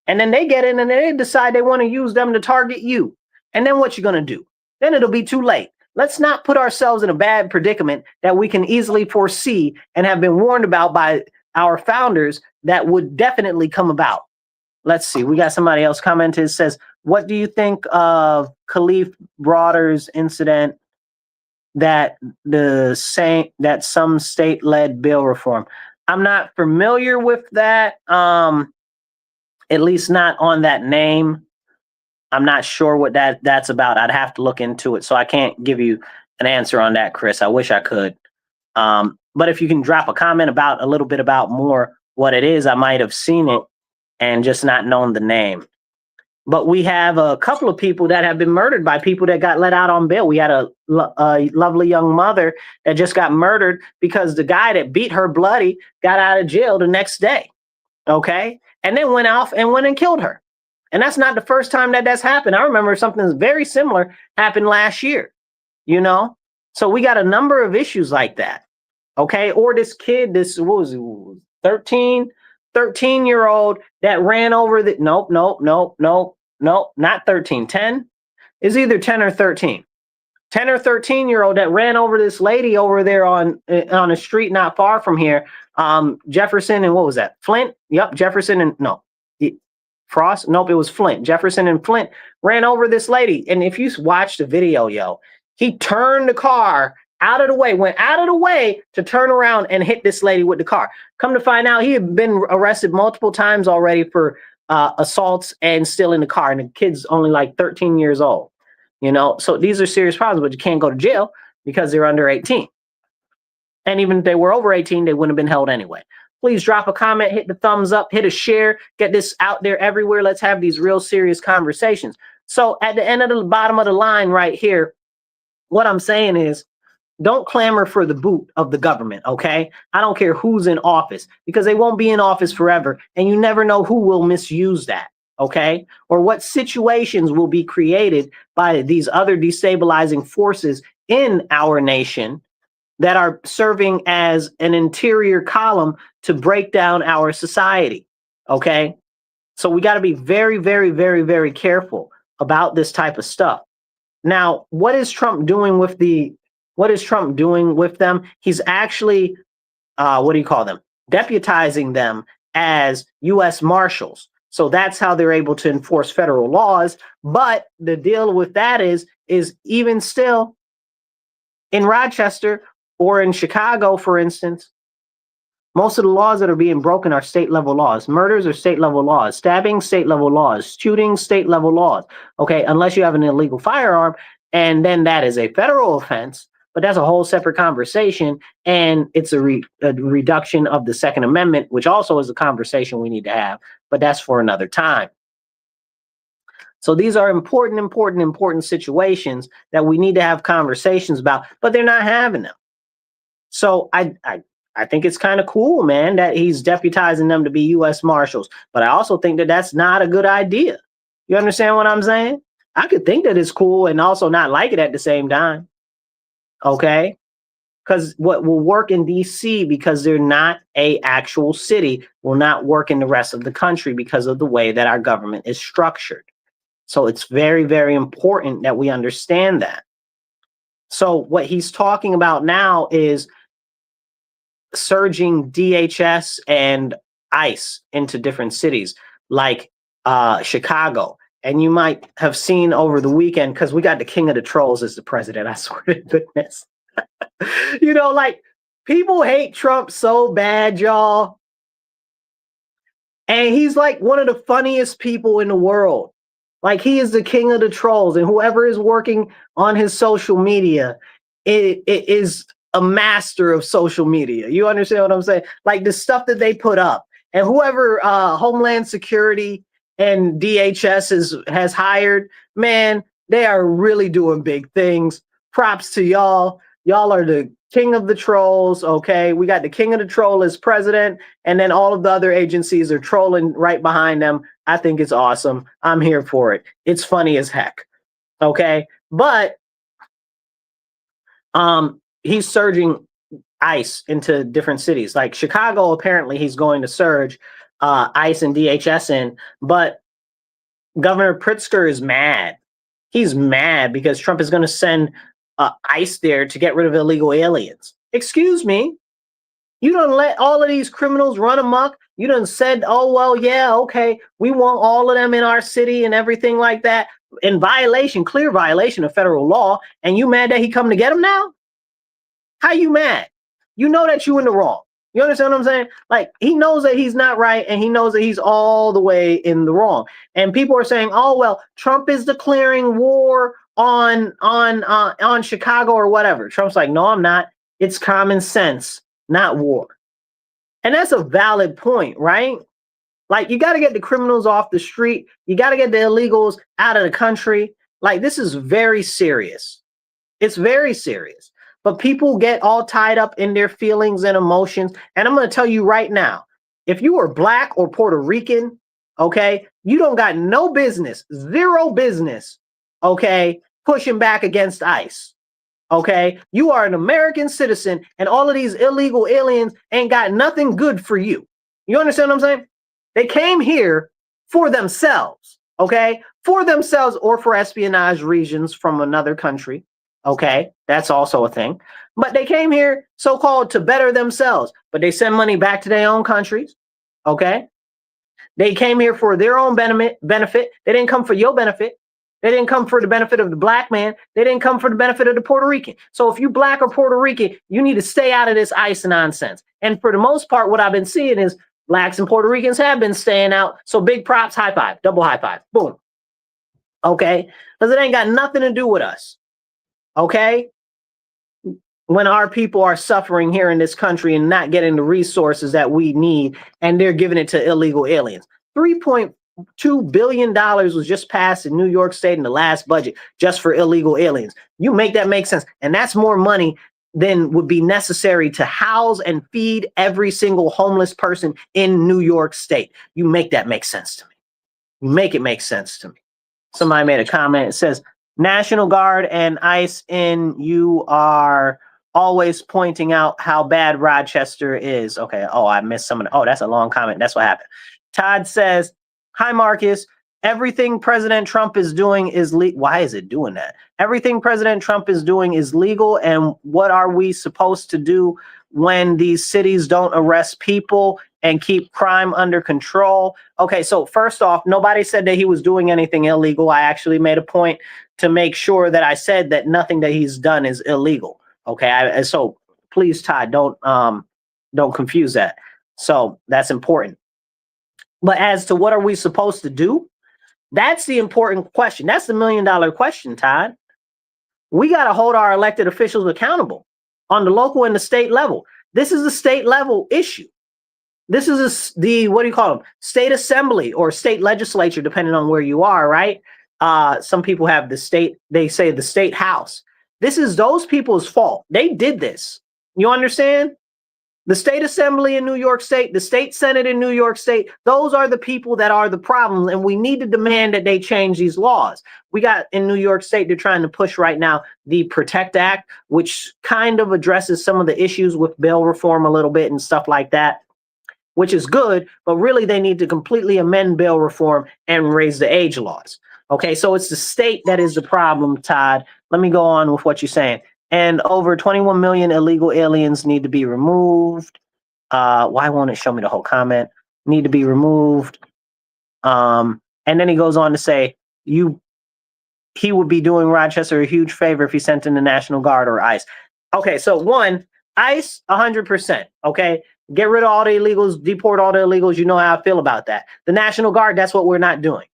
And then they get in and they decide they want to use them to target you. And then what you going to do? Then it'll be too late. Let's not put ourselves in a bad predicament that we can easily foresee and have been warned about by our founders that would definitely come about. Let's see. We got somebody else commented. It says, what do you think of Khalif Broader's incident that some state-led bill reform? I'm not familiar with that. At least not on that name. I'm not sure what that's about. I'd have to look into it. So I can't give you an answer on that, Chris. I wish I could. But if you can drop a comment about a little bit about more what it is, I might have seen it and just not known the name. But we have a couple of people that have been murdered by people that got let out on bail. We had a lovely young mother that just got murdered because the guy that beat her bloody got out of jail the next day. Okay. And then went off and went and killed her. And that's not the first time that that's happened. I remember something very similar happened last year, you know? So we got a number of issues like that. Okay. Or this kid, what was it, 13-year-old that ran over the, nope, not 13, 10. It's either 10 or 13. 10 or 13-year-old that ran over this lady over there on a street not far from here. Jefferson and what was that? Flint? Yep, Jefferson and no. Frost? Nope, it was Flint. Jefferson and Flint ran over this lady. And if you watch the video, yo, he turned the car out of the way, went out of the way to turn around and hit this lady with the car. Come to find out, he had been arrested multiple times already for assaults and still in the car. And the kid's only like 13 years old. You know, so these are serious problems, but you can't go to jail because they're under 18. And even if they were over 18, they wouldn't have been held anyway. Please drop a comment, hit the thumbs up, hit a share, get this out there everywhere. Let's have these real serious conversations. So at the end of the bottom of the line right here, what I'm saying is, don't clamor for the boot of the government, okay? I don't care who's in office, because they won't be in office forever, and you never know who will misuse that, okay? Or what situations will be created by these other destabilizing forces in our nation that are serving as an interior column to break down our society, okay? So we got to be very, very, very, very careful about this type of stuff. Now, what is Trump doing with them? He's actually, what do you call them? Deputizing them as U.S. Marshals. So that's how they're able to enforce federal laws. But the deal with that is even still in Rochester or in Chicago, for instance, most of the laws that are being broken are state level laws. Murders are state level laws. Stabbing, state level laws. Shooting, state level laws. Okay, unless you have an illegal firearm, and then that is a federal offense. But that's a whole separate conversation, and it's a reduction of the Second Amendment, which also is a conversation we need to have, but that's for another time. So these are important situations that we need to have conversations about, but they're not having them. So I think it's kind of cool, man, that he's deputizing them to be U.S. Marshals, but I also think that that's not a good idea. You understand what I'm saying? I could think that it's cool and also not like it at the same time. Okay, because what will work in DC, because they're not a actual city, will not work in the rest of the country because of the way that our government is structured. So it's very, very important that we understand that. So what he's talking about now is surging DHS and ICE into different cities like Chicago. And you might have seen over the weekend, because we got the king of the trolls as the president, I swear to goodness. You know, like, people hate Trump so bad, y'all. And he's like one of the funniest people in the world. Like, he is the king of the trolls, and whoever is working on his social media it is a master of social media. You understand what I'm saying? Like, the stuff that they put up, and whoever Homeland Security and DHS has hired, man, they are really doing big things. Props to y'all. Y'all are the king of the trolls, okay? We got the king of the troll as president, and then all of the other agencies are trolling right behind them. I think it's awesome. I'm here for it. It's funny as heck, okay? But he's surging ICE into different cities. Like Chicago, apparently he's going to surge ICE and DHS in, but Governor Pritzker is mad. He's mad because Trump is going to send ICE there to get rid of illegal aliens. Excuse me? You don't let all of these criminals run amok. You done said, oh, well, yeah, okay, we want all of them in our city and everything like that, in violation, clear violation of federal law, and you mad that he come to get them now? How you mad? You know that you in the wrong. You understand what I'm saying? Like, he knows that he's not right, and he knows that he's all the way in the wrong. And people are saying, oh, well, Trump is declaring war on Chicago or whatever. Trump's like, no, I'm not. It's common sense, not war. And that's a valid point, right? Like, you got to get the criminals off the street. You got to get the illegals out of the country. Like, this is very serious. It's very serious. But people get all tied up in their feelings and emotions. And I'm going to tell you right now, if you are Black or Puerto Rican, okay, you don't got no business, zero business, okay, pushing back against ICE. Okay, you are an American citizen, and all of these illegal aliens ain't got nothing good for you. You understand what I'm saying? They came here for themselves, okay, for themselves or for espionage reasons from another country. Okay, that's also a thing. But they came here so-called to better themselves, but they send money back to their own countries. Okay, they came here for their own benefit. They didn't come for your benefit. They didn't come for the benefit of the black man. They didn't come for the benefit of the Puerto Rican. So if you black or Puerto Rican, you need to stay out of this ICE nonsense. And for the most part, what I've been seeing is blacks and Puerto Ricans have been staying out. So big props, high five, double high five, boom. Okay, because it ain't got nothing to do with us. Okay, when our people are suffering here in this country and not getting the resources that we need, and they're giving it to illegal aliens. $3.2 billion was just passed in New York State in the last budget just for illegal aliens. You make that make sense. And that's more money than would be necessary to house and feed every single homeless person in New York State. You make that make sense to me. You make it make sense to me. Somebody made a comment. It says, National Guard and ICE you are always pointing out how bad Rochester is. Okay. Oh, I missed some of the, oh, that's a long comment. That's what happened. Todd says, hi, Marcus. Everything President Trump is doing is legal. Why is it doing that? Everything President Trump is doing is legal. And what are we supposed to do when these cities don't arrest people and keep crime under control? Okay, so first off, nobody said that he was doing anything illegal. I actually made a point to make sure that I said that nothing that he's done is illegal. Okay, so please, Todd, don't confuse that. So that's important. But as to what are we supposed to do, that's the important question. That's the $1 million question, Todd. We got to hold our elected officials accountable on the local and the state level. This is a state level issue. This is the, what do you call them? State assembly or state legislature, depending on where you are, right? Some people have the state, they say the state house. This is those people's fault. They did this. You understand? The state assembly in New York State, the state senate in New York State, those are the people that are the problems. And we need to demand that they change these laws. We got in New York State, they're trying to push right now the PROTECT Act, which kind of addresses some of the issues with bail reform a little bit and stuff like that, which is good. But really, they need to completely amend bail reform and raise the age laws. Okay, so it's the state that is the problem, Todd. Let me go on with what you're saying. And over 21 million illegal aliens need to be removed. Why won't it show me the whole comment? Need to be removed. And then he goes on to say, he would be doing Rochester a huge favor if he sent in the National Guard or ICE. Okay, so one, ICE, 100%. Okay, get rid of all the illegals, deport all the illegals. You know how I feel about that. The National Guard, that's what we're not doing.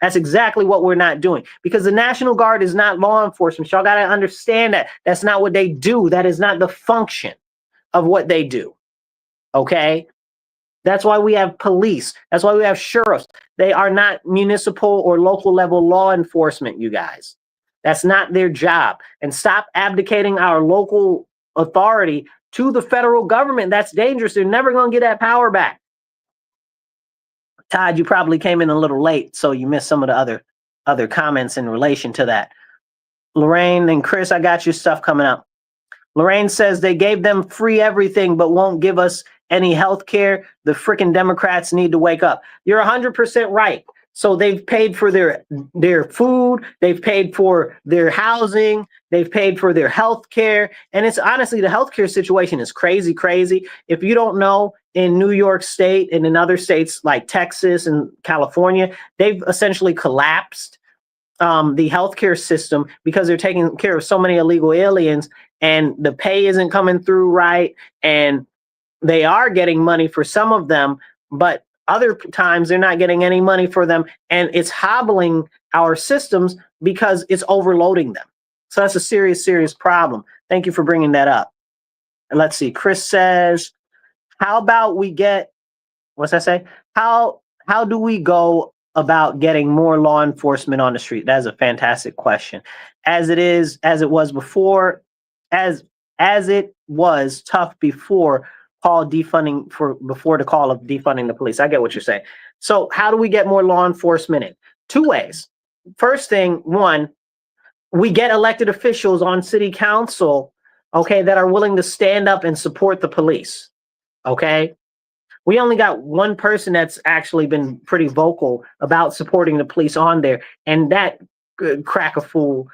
That's exactly what we're not doing, because the National Guard is not law enforcement. Y'all got to understand that. That's not what they do. That is not the function of what they do. Okay? That's why we have police. That's why we have sheriffs. They are not municipal or local level law enforcement, you guys. That's not their job. And stop abdicating our local authority to the federal government. That's dangerous. They're never going to get that power back. Todd, you probably came in a little late, so you missed some of the other comments in relation to that. Lorraine and Chris, I got your stuff coming up. Lorraine says they gave them free everything, but won't give us any health care. The freaking Democrats need to wake up. You're 100% right. So they've paid for their food, they've paid for their housing, they've paid for their health care. And it's honestly, the healthcare situation is crazy, crazy. If you don't know, in New York State and in other states like Texas and California, they've essentially collapsed the healthcare system because they're taking care of so many illegal aliens, and the pay isn't coming through right. And they are getting money for some of them, but other times they're not getting any money for them. And it's hobbling our systems because it's overloading them. So that's a serious, serious problem. Thank you for bringing that up. And let's see, Chris says, how about we get, what's that say? How do we go about getting more law enforcement on the street? That is a fantastic question. As it was before, as it was tough before before the call of defunding the police. I get what you're saying. So how do we get more law enforcement in? Two ways. First thing, one, we get elected officials on city council, okay, that are willing to stand up and support the police. Okay, we only got one person that's actually been pretty vocal about supporting the police on there, and that crack a fool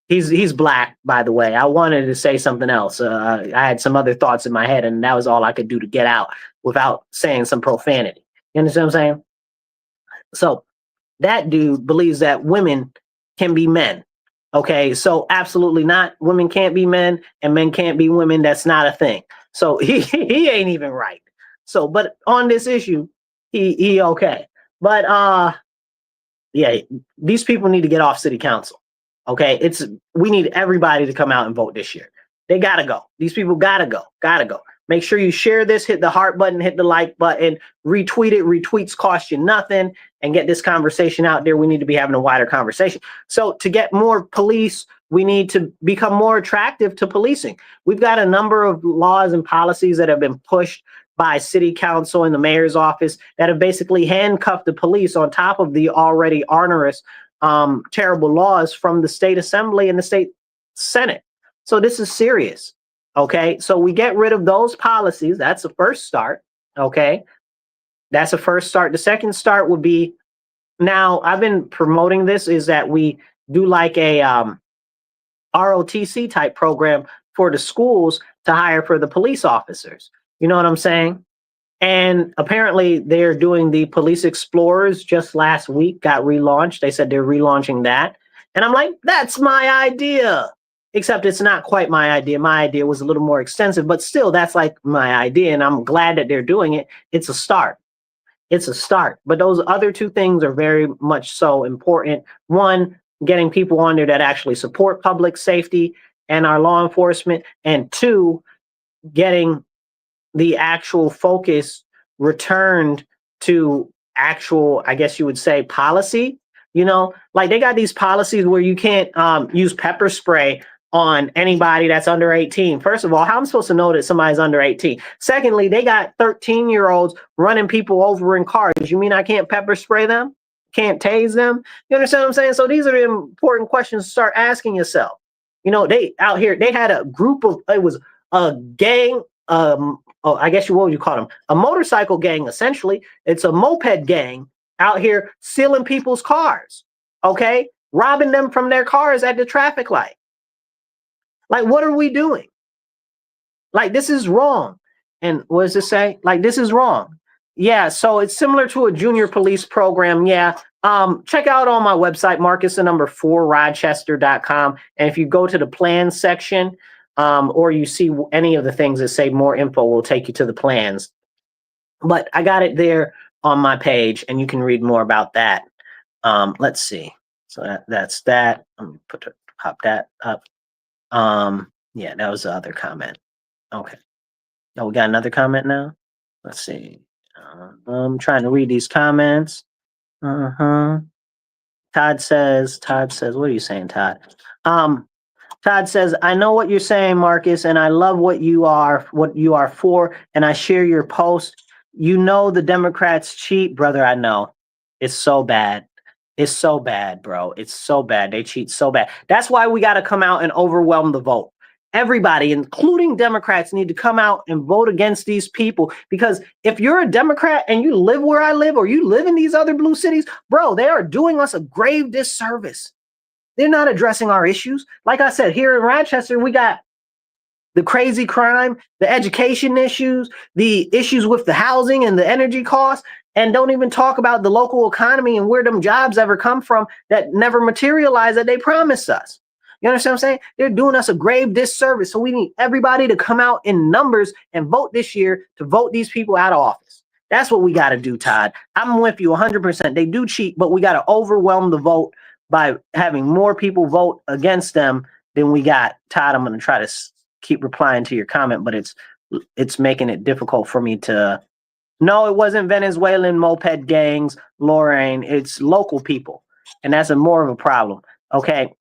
He's black, by the way. I wanted to say something else. I had some other thoughts in my head, and that was all I could do to get out without saying some profanity. You understand what I'm saying? So that dude believes that women can be men. Okay, so absolutely not. Women can't be men, and men can't be women. That's not a thing. So he ain't even right. So, but on this issue, he okay. But yeah, these people need to get off city council. Okay, we need everybody to come out and vote this year. They gotta go. These people gotta go. Gotta go. Make sure you share this, hit the heart button, hit the like button, retweet it. Retweets cost you nothing, and get this conversation out there. We need to be having a wider conversation. So to get more police, we need to become more attractive to policing. We've got a number of laws and policies that have been pushed by city council and the mayor's office that have basically handcuffed the police on top of the already onerous, terrible laws from the state assembly and the state senate. So this is serious. Okay, so we get rid of those policies. That's the first start. Okay, that's the first start. The second start would be, now I've been promoting this, is that we do like a ROTC type program for the schools to hire for the police officers. You know what I'm saying? And apparently they're doing the Police Explorers just last week, got relaunched. They said they're relaunching that. And I'm like, that's my idea. Except it's not quite my idea. My idea was a little more extensive, but still, that's like my idea. And I'm glad that they're doing it. It's a start. It's a start. But those other two things are very much so important. One, getting people on there that actually support public safety and our law enforcement. And two, getting the actual focus returned to actual, I guess you would say, policy. You know, like they got these policies where you can't use pepper spray on anybody that's under 18. First of all, how am I supposed to know that somebody's under 18? Secondly, they got 13-year-olds running people over in cars. You mean I can't pepper spray them? Can't tase them? You understand what I'm saying? So these are the important questions to start asking yourself. You know, they out here, they had a group of, it was a gang, I guess what would you call them? A motorcycle gang, essentially. It's a moped gang out here stealing people's cars, okay? Robbing them from their cars at the traffic light. Like, what are we doing? Like, this is wrong. And what does it say? Like, this is wrong. Yeah, so it's similar to a junior police program. Yeah. Check out on my website, Marcus4Rochester.com. And if you go to the plans section, or you see any of the things that say more info, will take you to the plans. But I got it there on my page, and you can read more about that. Let's see. So that's that. Let me pop that up. Yeah, that was the other comment. Okay. Oh, we got another comment now. Let's see. I'm trying to read these comments. Todd says, what are you saying, Todd? Todd says, I know what you're saying, Marcus, and I love what you are for, and I share your post. You know the Democrats cheat, brother. I know. It's so bad. It's so bad, bro. It's so bad. They cheat so bad. That's why we got to come out and overwhelm the vote. Everybody, including Democrats, need to come out and vote against these people, because if you're a Democrat and you live where I live, or you live in these other blue cities, bro, they are doing us a grave disservice. They're not addressing our issues. Like I said, here in Rochester, we got the crazy crime, the education issues, the issues with the housing and the energy costs, and don't even talk about the local economy and where them jobs ever come from that never materialize that they promised us. You understand what I'm saying? They're doing us a grave disservice. So we need everybody to come out in numbers and vote this year to vote these people out of office. That's what we got to do, Todd. I'm with you 100%. They do cheat, but we got to overwhelm the vote by having more people vote against them than we got. Todd, I'm going to try to keep replying to your comment, but it's making it difficult for me to. No, it wasn't Venezuelan moped gangs, Lorraine. It's local people, and that's more of a problem. Okay.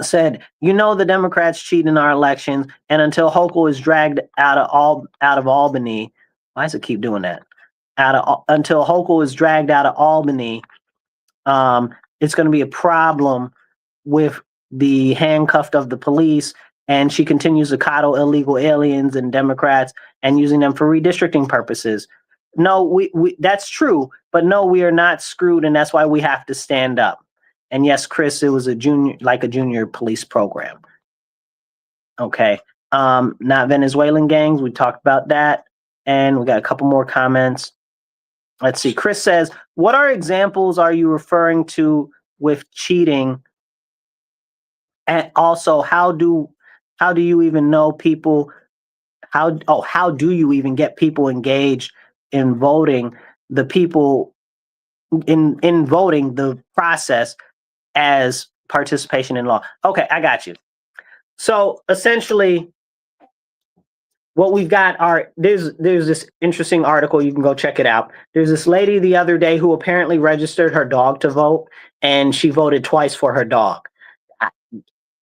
Said, you know, the Democrats cheat in our elections, and until Hochul is dragged out of Albany, why does it keep doing that? Until Hochul is dragged out of Albany, it's going to be a problem with the handcuffed of the police, and she continues to coddle illegal aliens and Democrats and using them for redistricting purposes. No, we that's true, but no, we are not screwed, and that's why we have to stand up. And yes, Chris, it was a junior police program. Okay. Not Venezuelan gangs. We talked about that. And we got a couple more comments. Let's see. Chris says, what are examples are you referring to with cheating? And also, how do you even know people? How do you even get people engaged in voting? The people in voting the process as participation in law. Okay, I got you. So essentially, what we've got are there's this interesting article, you can go check it out. There's this lady the other day who apparently registered her dog to vote, and she voted twice for her dog.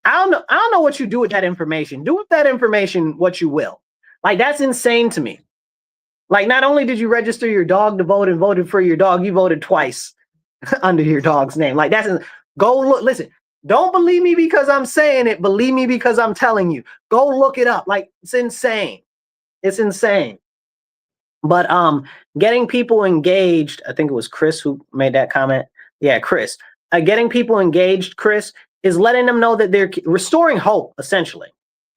I don't know what you do with that information. Do with that information what you will. Like, that's insane to me. Like, not only did you register your dog to vote and voted for your dog, you voted twice under your dog's name. Like, go look. Listen, don't believe me because I'm saying it. Believe me because I'm telling you. Go look it up. Like, it's insane. It's insane. But getting people engaged, I think it was Chris who made that comment. Yeah, Chris. Getting people engaged, Chris, is letting them know that they're restoring hope, essentially.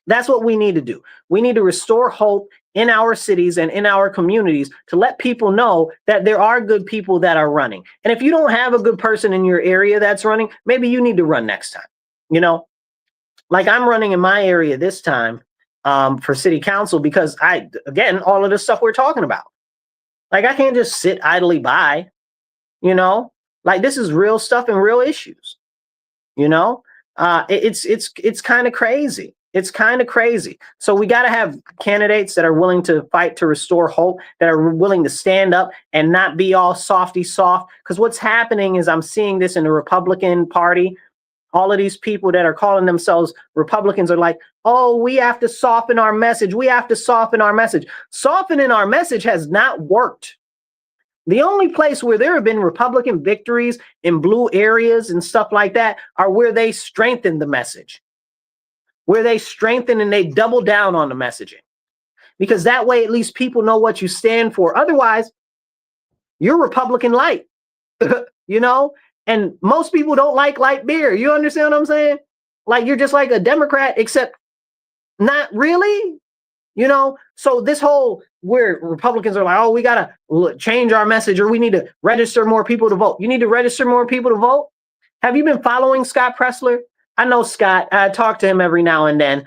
That's what we need to do. We need to restore hope in our cities and in our communities to let people know that there are good people that are running. And if you don't have a good person in your area that's running, maybe you need to run next time. You know, like I'm running in my area this time for city council because again, all of the stuff we're talking about. Like, I can't just sit idly by, you know, like this is real stuff and real issues. You know, it's kind of crazy. It's kind of crazy. So we got to have candidates that are willing to fight to restore hope, that are willing to stand up and not be all softy soft. Because what's happening is I'm seeing this in the Republican Party. All of these people that are calling themselves Republicans are like, oh, we have to soften our message. We have to soften our message. Softening our message has not worked. The only place where there have been Republican victories in blue areas and stuff like that are where they strengthen the message, where they strengthen and they double down on the messaging, because that way at least people know what you stand for. Otherwise, you're Republican light, you know, and most people don't like light beer. You understand what I'm saying? Like, you're just like a Democrat, except not really. You know, so this whole where Republicans are like, oh, we got to change our message, or we need to register more people to vote. You need to register more people to vote. Have you been following Scott Pressler? I know Scott. I talk to him every now and then,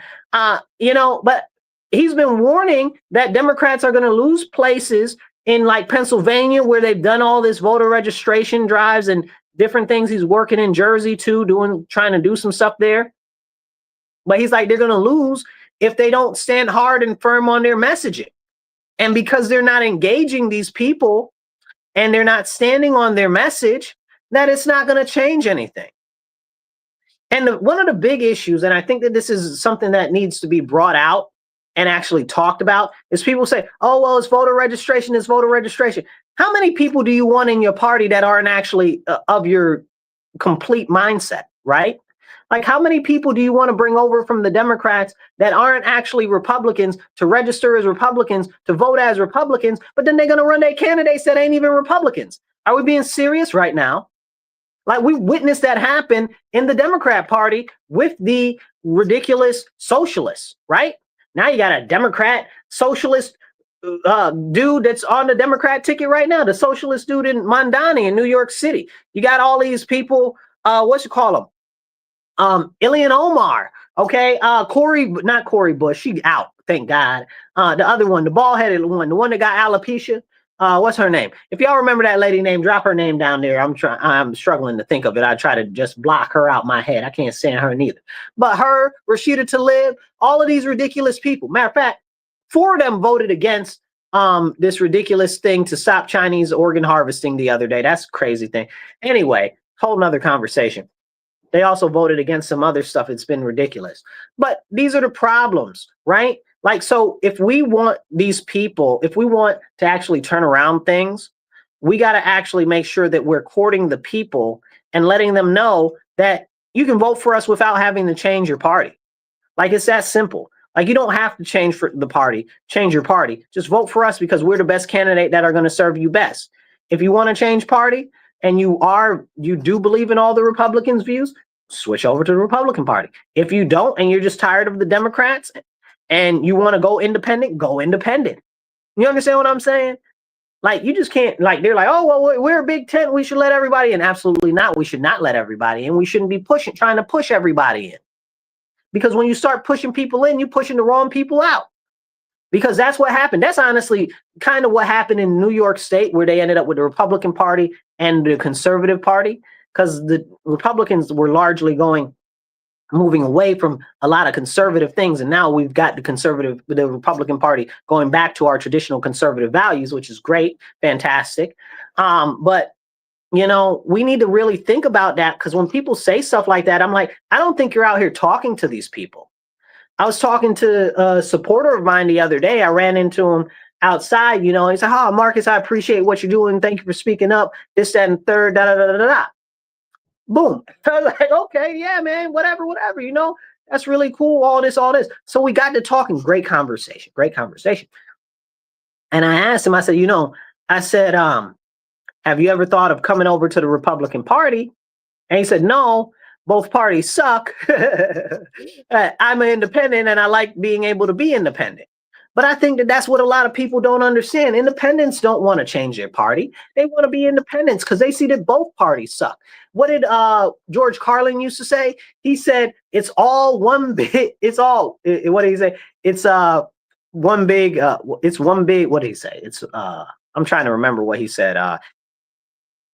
you know, but he's been warning that Democrats are going to lose places in like Pennsylvania, where they've done all this voter registration drives and different things. He's working in Jersey, too, trying to do some stuff there. But he's like, they're going to lose if they don't stand hard and firm on their messaging. And because they're not engaging these people and they're not standing on their message, that it's not going to change anything. And one of the big issues, and I think that this is something that needs to be brought out and actually talked about, is people say, oh, well, it's voter registration, it's voter registration. How many people do you want in your party that aren't actually of your complete mindset, right? Like, how many people do you want to bring over from the Democrats that aren't actually Republicans to register as Republicans, to vote as Republicans, but then they're going to run their candidates that ain't even Republicans? Are we being serious right now? Like, we witnessed that happen in the Democrat Party with the ridiculous socialists, right? Now you got a Democrat socialist dude that's on the Democrat ticket right now, the socialist dude in Mondani in New York City. You got all these people, what you call them? Ilhan Omar, okay, not Corey Bush, she out, thank God. The other one, the bald-headed one, the one that got alopecia, what's her name? If y'all remember that lady name, drop her name down there. I'm struggling to think of it. I try to just block her out my head. I can't stand her neither. But her, Rashida Tlaib, all of these ridiculous people. Matter of fact, 4 of them voted against this ridiculous thing to stop Chinese organ harvesting the other day. That's a crazy thing. Anyway, whole nother conversation. They also voted against some other stuff. It's been ridiculous. But these are the problems, right? Like, so if we want these people, if we want to actually turn around things, we got to actually make sure that we're courting the people and letting them know that you can vote for us without having to change your party. Like, it's that simple. Like, you don't have to change for the party, change your party. Just vote for us because we're the best candidate that are going to serve you best. If you want to change party, and you do believe in all the Republicans' views, switch over to the Republican Party. If you don't and you're just tired of the Democrats and you want to go independent, go independent. You understand what I'm saying? Like, you just can't, like, they're like, oh, well, we're a big tent, we should let everybody in. Absolutely not. We should not let everybody in. We shouldn't be trying to push everybody in. Because when you start pushing people in, you're pushing the wrong people out. Because that's what happened. That's honestly kind of what happened in New York State, where they ended up with the Republican Party and the Conservative Party, because the Republicans were largely moving away from a lot of conservative things, and now we've got the Republican Party going back to our traditional conservative values, which is great, fantastic. But you know, we need to really think about that, because when people say stuff like that, I'm like, I don't think you're out here talking to these people. I was talking to a supporter of mine the other day. I ran into him outside, you know, and he said, "Oh, Marcus, I appreciate what you're doing. Thank you for speaking up. This, that, and third, da da da da da." Boom. I was like, okay, yeah, man, whatever, you know, that's really cool. All this. So we got to talking. Great conversation. And I asked him, I said, you know, have you ever thought of coming over to the Republican Party? And he said, no, both parties suck. I'm an independent and I like being able to be independent. But I think that that's what a lot of people don't understand. Independents don't want to change their party. They want to be independents because they see that both parties suck. What did George Carlin used to say? He said, it's all one big, what did he say? It's one big, what did he say? I'm trying to remember what he said.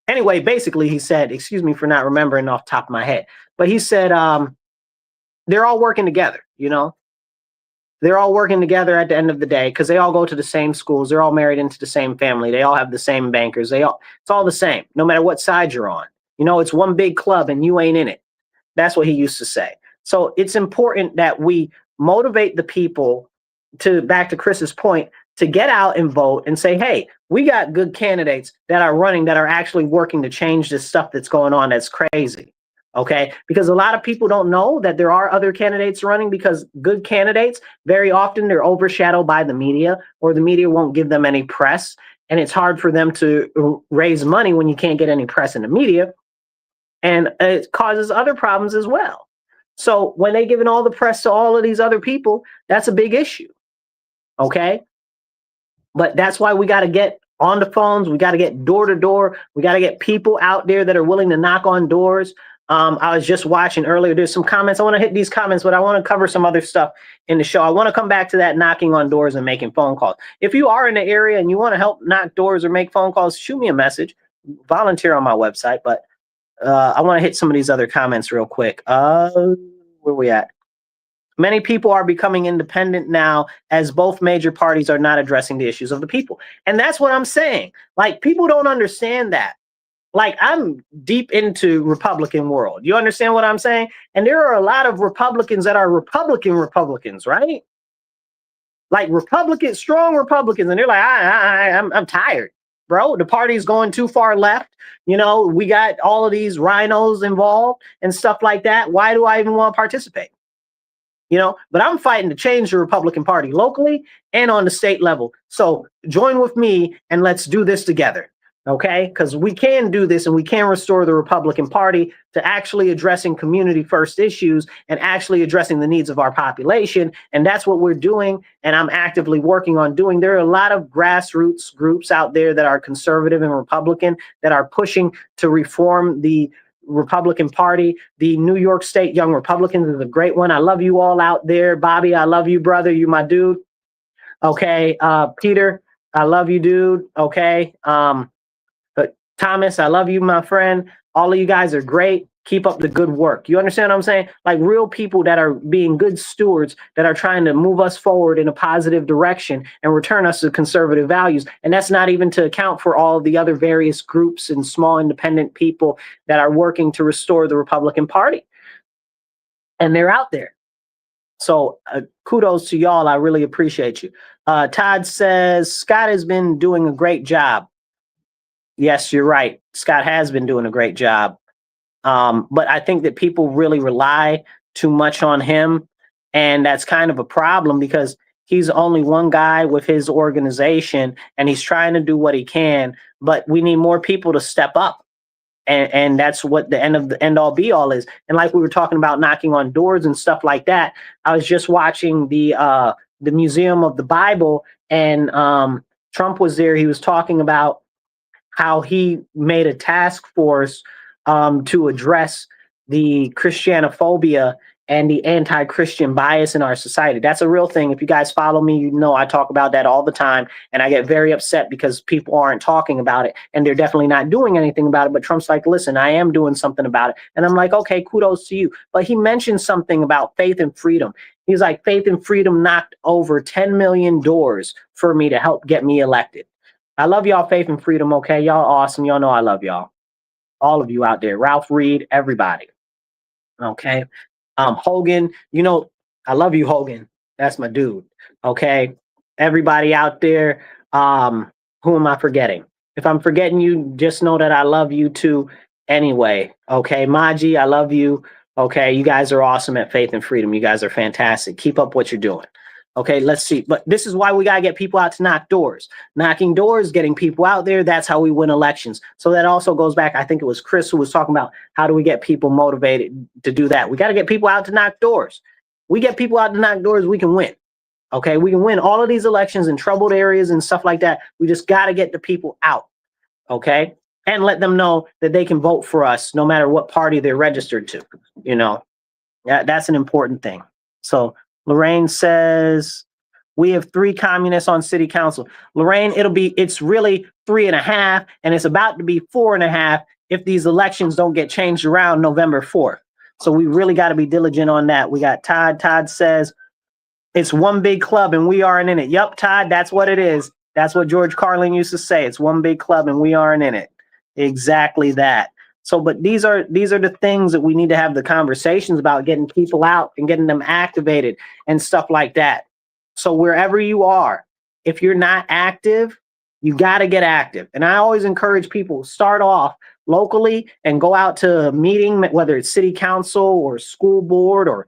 Anyway, basically he said, excuse me for not remembering off the top of my head, but he said, they're all working together, you know? They're all working together at the end of the day because they all go to the same schools. They're all married into the same family. They all have the same bankers. It's all the same, no matter what side you're on. You know, it's one big club and you ain't in it. That's what he used to say. So it's important that we motivate the people back to Chris's point, to get out and vote and say, hey, we got good candidates that are running, that are actually working to change this stuff that's going on that's crazy. Okay, because a lot of people don't know that there are other candidates running, because good candidates, very often they're overshadowed by the media, or the media won't give them any press. And it's hard for them to raise money when you can't get any press in the media. And it causes other problems as well. So when they're giving all the press to all of these other people, that's a big issue. Okay. But that's why we got to get on the phones. We got to get door to door. We got to get people out there that are willing to knock on doors. I was just watching earlier, there's some comments. I want to hit these comments, but I want to cover some other stuff in the show. I want to come back to that knocking on doors and making phone calls. If you are in the area and you want to help knock doors or make phone calls, shoot me a message, volunteer on my website. But I want to hit some of these other comments real quick. Where we at? Many people are becoming independent now, as both major parties are not addressing the issues of the people. And that's what I'm saying. Like, people don't understand that. Like, I'm deep into Republican world. You understand what I'm saying? And there are a lot of Republicans that are Republicans, right? Like strong Republicans. And they're like, I'm tired, bro. The party's going too far left. You know, we got all of these rhinos involved and stuff like that. Why do I even want to participate? You know, but I'm fighting to change the Republican Party locally and on the state level. So join with me and let's do this together. Okay, because we can do this and we can restore the Republican Party to actually addressing community first issues and actually addressing the needs of our population. And that's what we're doing. And I'm actively working on doing. There are a lot of grassroots groups out there that are conservative and Republican that are pushing to reform the Republican Party. The New York State Young Republicans is a great one. I love you all out there. Bobby, I love you, brother. You my dude. Okay. Peter, I love you, dude. Okay. Thomas, I love you, my friend. All of you guys are great. Keep up the good work. You understand what I'm saying? Like, real people that are being good stewards, that are trying to move us forward in a positive direction and return us to conservative values. And that's not even to account for all the other various groups and small independent people that are working to restore the Republican Party. And they're out there. So kudos to y'all. I really appreciate you. Todd says, Scott has been doing a great job. Yes, you're right. Scott has been doing a great job. But I think that people really rely too much on him. And that's kind of a problem, because he's only one guy with his organization and he's trying to do what he can. But we need more people to step up. and that's what the end all be all is. And like we were talking about knocking on doors and stuff like that, I was just watching the Museum of the Bible, and Trump was there. He was talking about how he made a task force to address the Christianophobia and the anti-Christian bias in our society. That's a real thing. If you guys follow me, you know I talk about that all the time, and I get very upset because people aren't talking about it, and they're definitely not doing anything about it. But Trump's like, listen, I am doing something about it. And I'm like, okay, kudos to you. But he mentioned something about faith and freedom. He's like, faith and freedom knocked over 10 million doors for me to help get me elected. I love y'all, faith and freedom, okay? Y'all awesome. Y'all know I love y'all. All of you out there. Ralph Reed, everybody. Okay. Hogan, you know, I love you, Hogan. That's my dude. Okay. Everybody out there, who am I forgetting? If I'm forgetting you, just know that I love you too anyway. Okay. Maji, I love you. Okay. You guys are awesome at Faith and Freedom. You guys are fantastic. Keep up what you're doing. Okay, let's see. But this is why we got to get people out to knock doors. Knocking doors, getting people out there, that's how we win elections. So that also goes back, I think it was Chris who was talking about how do we get people motivated to do that. We got to get people out to knock doors. We get people out to knock doors, we can win. Okay, we can win all of these elections in troubled areas and stuff like that. We just got to get the people out. Okay, and let them know that they can vote for us no matter what party they're registered to. You know, that's an important thing. So Lorraine says, we have 3 communists on city council. Lorraine, it's really 3.5, and it's about to be 4.5 if these elections don't get changed around November 4th. So we really got to be diligent on that. We got Todd. Todd says, it's one big club and we aren't in it. Yup, Todd, that's what it is. That's what George Carlin used to say. It's one big club and we aren't in it. Exactly that. So, but these are the things that we need to have the conversations about, getting people out and getting them activated and stuff like that. So wherever you are, if you're not active, you got to get active. And I always encourage people, start off locally and go out to a meeting, whether it's city council or school board or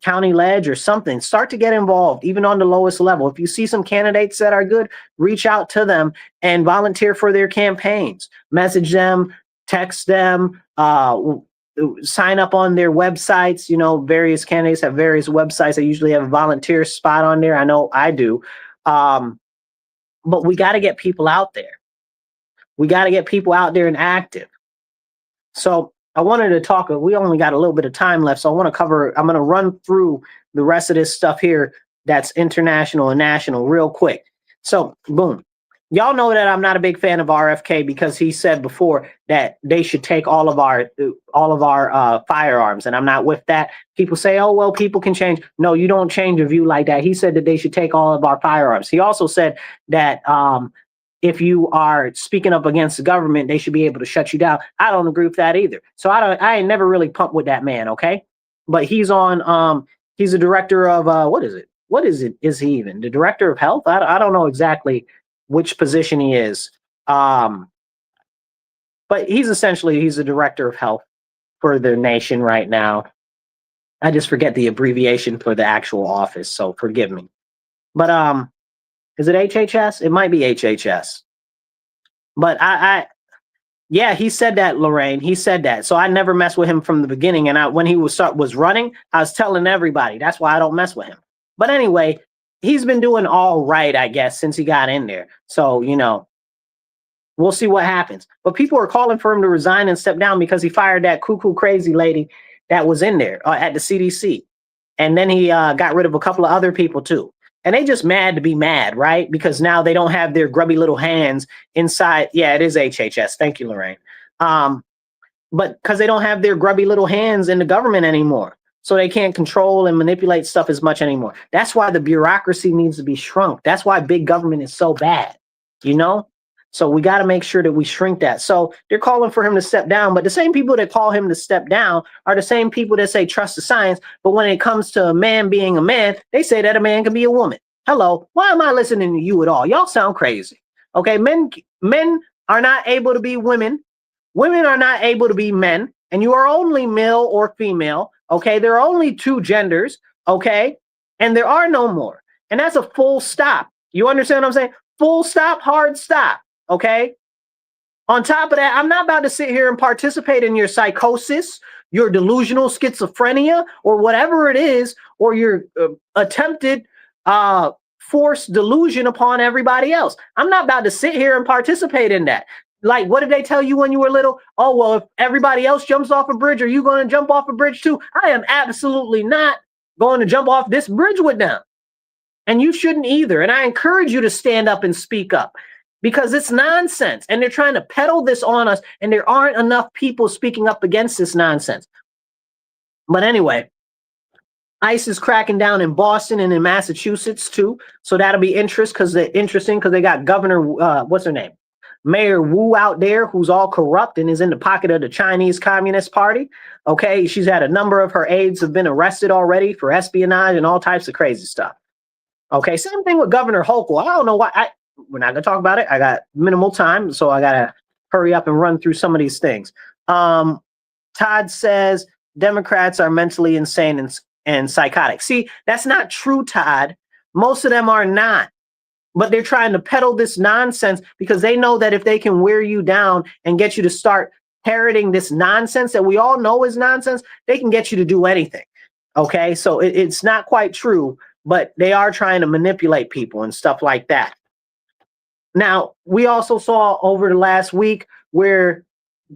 county ledge or something. Start to get involved, even on the lowest level. If you see some candidates that are good, reach out to them and volunteer for their campaigns. Message them, text them, sign up on their websites. You know, various candidates have various websites. They usually have a volunteer spot on there. I know I do. But we got to get people out there. We got to get people out there and active. So I wanted to talk, we only got a little bit of time left. So I'm going to run through the rest of this stuff here that's international and national real quick. So boom. Y'all know that I'm not a big fan of RFK because he said before that they should take all of our firearms, and I'm not with that. People say, oh, well, people can change. No, you don't change a view like that. He said that they should take all of our firearms. He also said that if you are speaking up against the government, they should be able to shut you down. I don't agree with that either. So I ain't never really pumped with that man, okay? But he's on he's a director of what is it? What is it? Is he even the director of health? I don't know exactly which position he is. But he's the director of health for the nation right now. I just forget the abbreviation for the actual office, so forgive me. But is it HHS? It might be HHS. But yeah, he said that, Lorraine. He said that. So I never messed with him from the beginning. And when he was running, I was telling everybody. That's why I don't mess with him. But anyway, he's been doing all right, I guess, since he got in there. So, you know, we'll see what happens. But people are calling for him to resign and step down because he fired that cuckoo crazy lady that was in there at the CDC. And then he got rid of a couple of other people, too. And they just mad to be mad, right? Because now they don't have their grubby little hands inside. Yeah, it is HHS. Thank you, Lorraine. But because they don't have their grubby little hands in the government anymore. So they can't control and manipulate stuff as much anymore. That's why the bureaucracy needs to be shrunk. That's why big government is so bad, you know? So we got to make sure that we shrink that. So they're calling for him to step down. But the same people that call him to step down are the same people that say trust the science. But when it comes to a man being a man, they say that a man can be a woman. Hello, why am I listening to you at all? Y'all sound crazy. Okay, men are not able to be women. Women are not able to be men. And you are only male or female. Okay, there are only 2 genders. Okay, and there are no more. And that's a full stop. You understand what I'm saying? Full stop, hard stop. Okay, On top of that, I'm not about to sit here and participate in your psychosis, your delusional schizophrenia, or whatever it is, or your attempted forced delusion upon everybody else. I'm not about to sit here and participate in that. Like, what did they tell you when you were little? Oh, well, if everybody else jumps off a bridge, are you going to jump off a bridge too? I am absolutely not going to jump off this bridge with them. And you shouldn't either. And I encourage you to stand up and speak up because it's nonsense. And they're trying to peddle this on us. And there aren't enough people speaking up against this nonsense. But anyway, ICE is cracking down in Boston and in Massachusetts too. So that'll be interesting because they got Governor, what's her name? Mayor Wu out there, who's all corrupt and is in the pocket of the Chinese Communist Party. Okay, she's had a number of her aides have been arrested already for espionage and all types of crazy stuff. Okay, same thing with Governor Hochul. I don't know why. We're not gonna talk about it. I got minimal time, so I gotta hurry up and run through some of these things. Todd says Democrats are mentally insane and psychotic. See, that's not true, Todd. Most of them are not. But they're trying to peddle this nonsense because they know that if they can wear you down and get you to start parroting this nonsense that we all know is nonsense, they can get you to do anything. Okay, so it's not quite true, but they are trying to manipulate people and stuff like that. Now, we also saw over the last week where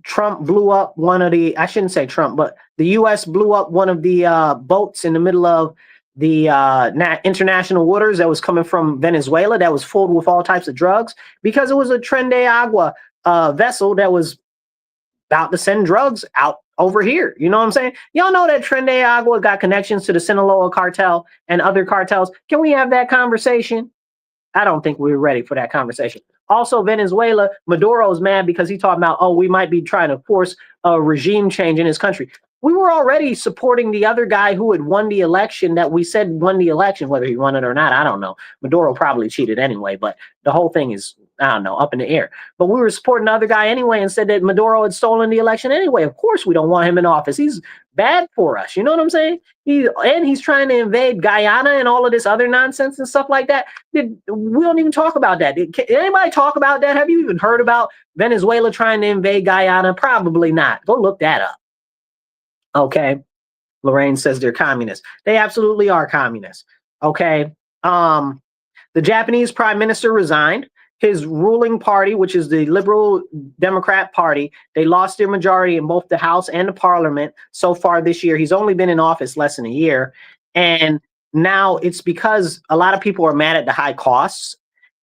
Trump blew up one of the, I shouldn't say Trump, but the U.S. blew up one of the boats in the middle of the international waters that was coming from Venezuela that was filled with all types of drugs because it was a Tren de Agua vessel that was about to send drugs out over here. You know what I'm saying? Y'all know that Tren de Agua got connections to the Sinaloa cartel and other cartels. Can we have that conversation? I don't think we're ready for that conversation. Also, Venezuela, Maduro's mad because he talking about, oh, we might be trying to force a regime change in his country. We were already supporting the other guy who had won the election that we said won the election, whether he won it or not, I don't know. Maduro probably cheated anyway, but the whole thing is, I don't know, up in the air. But we were supporting the other guy anyway and said that Maduro had stolen the election anyway. Of course, we don't want him in office. He's bad for us. You know what I'm saying? He's trying to invade Guyana and all of this other nonsense and stuff like that. We don't even talk about that. Did anybody talk about that? Have you even heard about Venezuela trying to invade Guyana? Probably not. Go look that up. Okay. Lorraine says they're communists. They absolutely are communists. Okay. The Japanese prime minister resigned. His ruling party, which is the Liberal Democrat Party, they lost their majority in both the House and the Parliament so far this year. He's only been in office less than a year. And now it's because a lot of people are mad at the high costs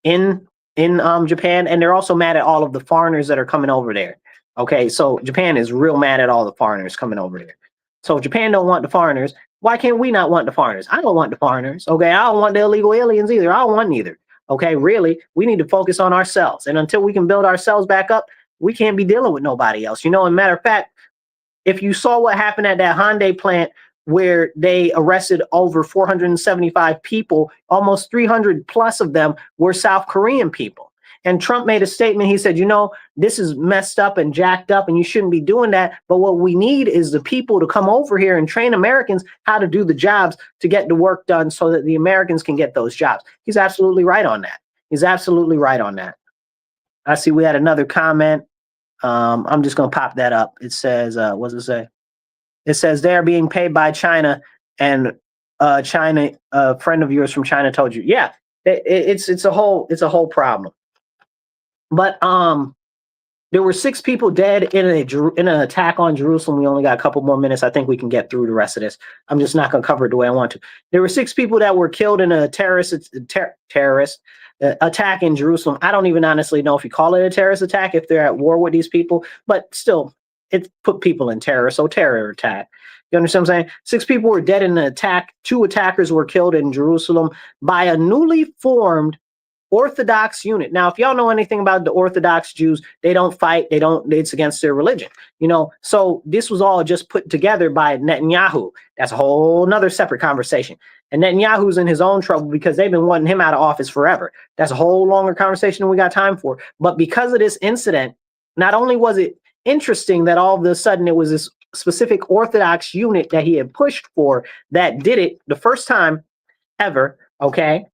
in Japan. And they're also mad at all of the foreigners that are coming over there. Okay, so Japan is real mad at all the foreigners coming over there. So if Japan don't want the foreigners, why can't we not want the foreigners? I don't want the foreigners. Okay, I don't want the illegal aliens either. I don't want neither. Okay, really, we need to focus on ourselves. And until we can build ourselves back up, we can't be dealing with nobody else. You know, as a matter of fact, if you saw what happened at that Hyundai plant where they arrested over 475 people, almost 300 plus of them were South Korean people. And Trump made a statement. He said, you know, this is messed up and jacked up and you shouldn't be doing that. But what we need is the people to come over here and train Americans how to do the jobs to get the work done so that the Americans can get those jobs. He's absolutely right on that. He's absolutely right on that. I see we had another comment. I'm just going to pop that up. It says, what does it say? It says they're being paid by China and China, a friend of yours from China told you. Yeah, it's a whole problem. But there were 6 people dead in an attack on Jerusalem. We only got a couple more minutes. I think we can get through the rest of this. I'm just not going to cover it the way I want to. There were 6 people that were killed in a terrorist attack in Jerusalem. I don't even honestly know if you call it a terrorist attack if they're at war with these people, but still, it put people in terror. So terror attack. You understand what I'm saying? 6 people were dead in an attack. 2 attackers were killed in Jerusalem by a newly formed Orthodox unit. Now, if y'all know anything about the Orthodox Jews, they don't fight. It's against their religion, you know? So this was all just put together by Netanyahu. That's a whole nother separate conversation. And Netanyahu's in his own trouble because they've been wanting him out of office forever. That's a whole longer conversation than we got time for. But because of this incident, not only was it interesting that all of a sudden it was this specific Orthodox unit that he had pushed for that did it the first time ever, okay,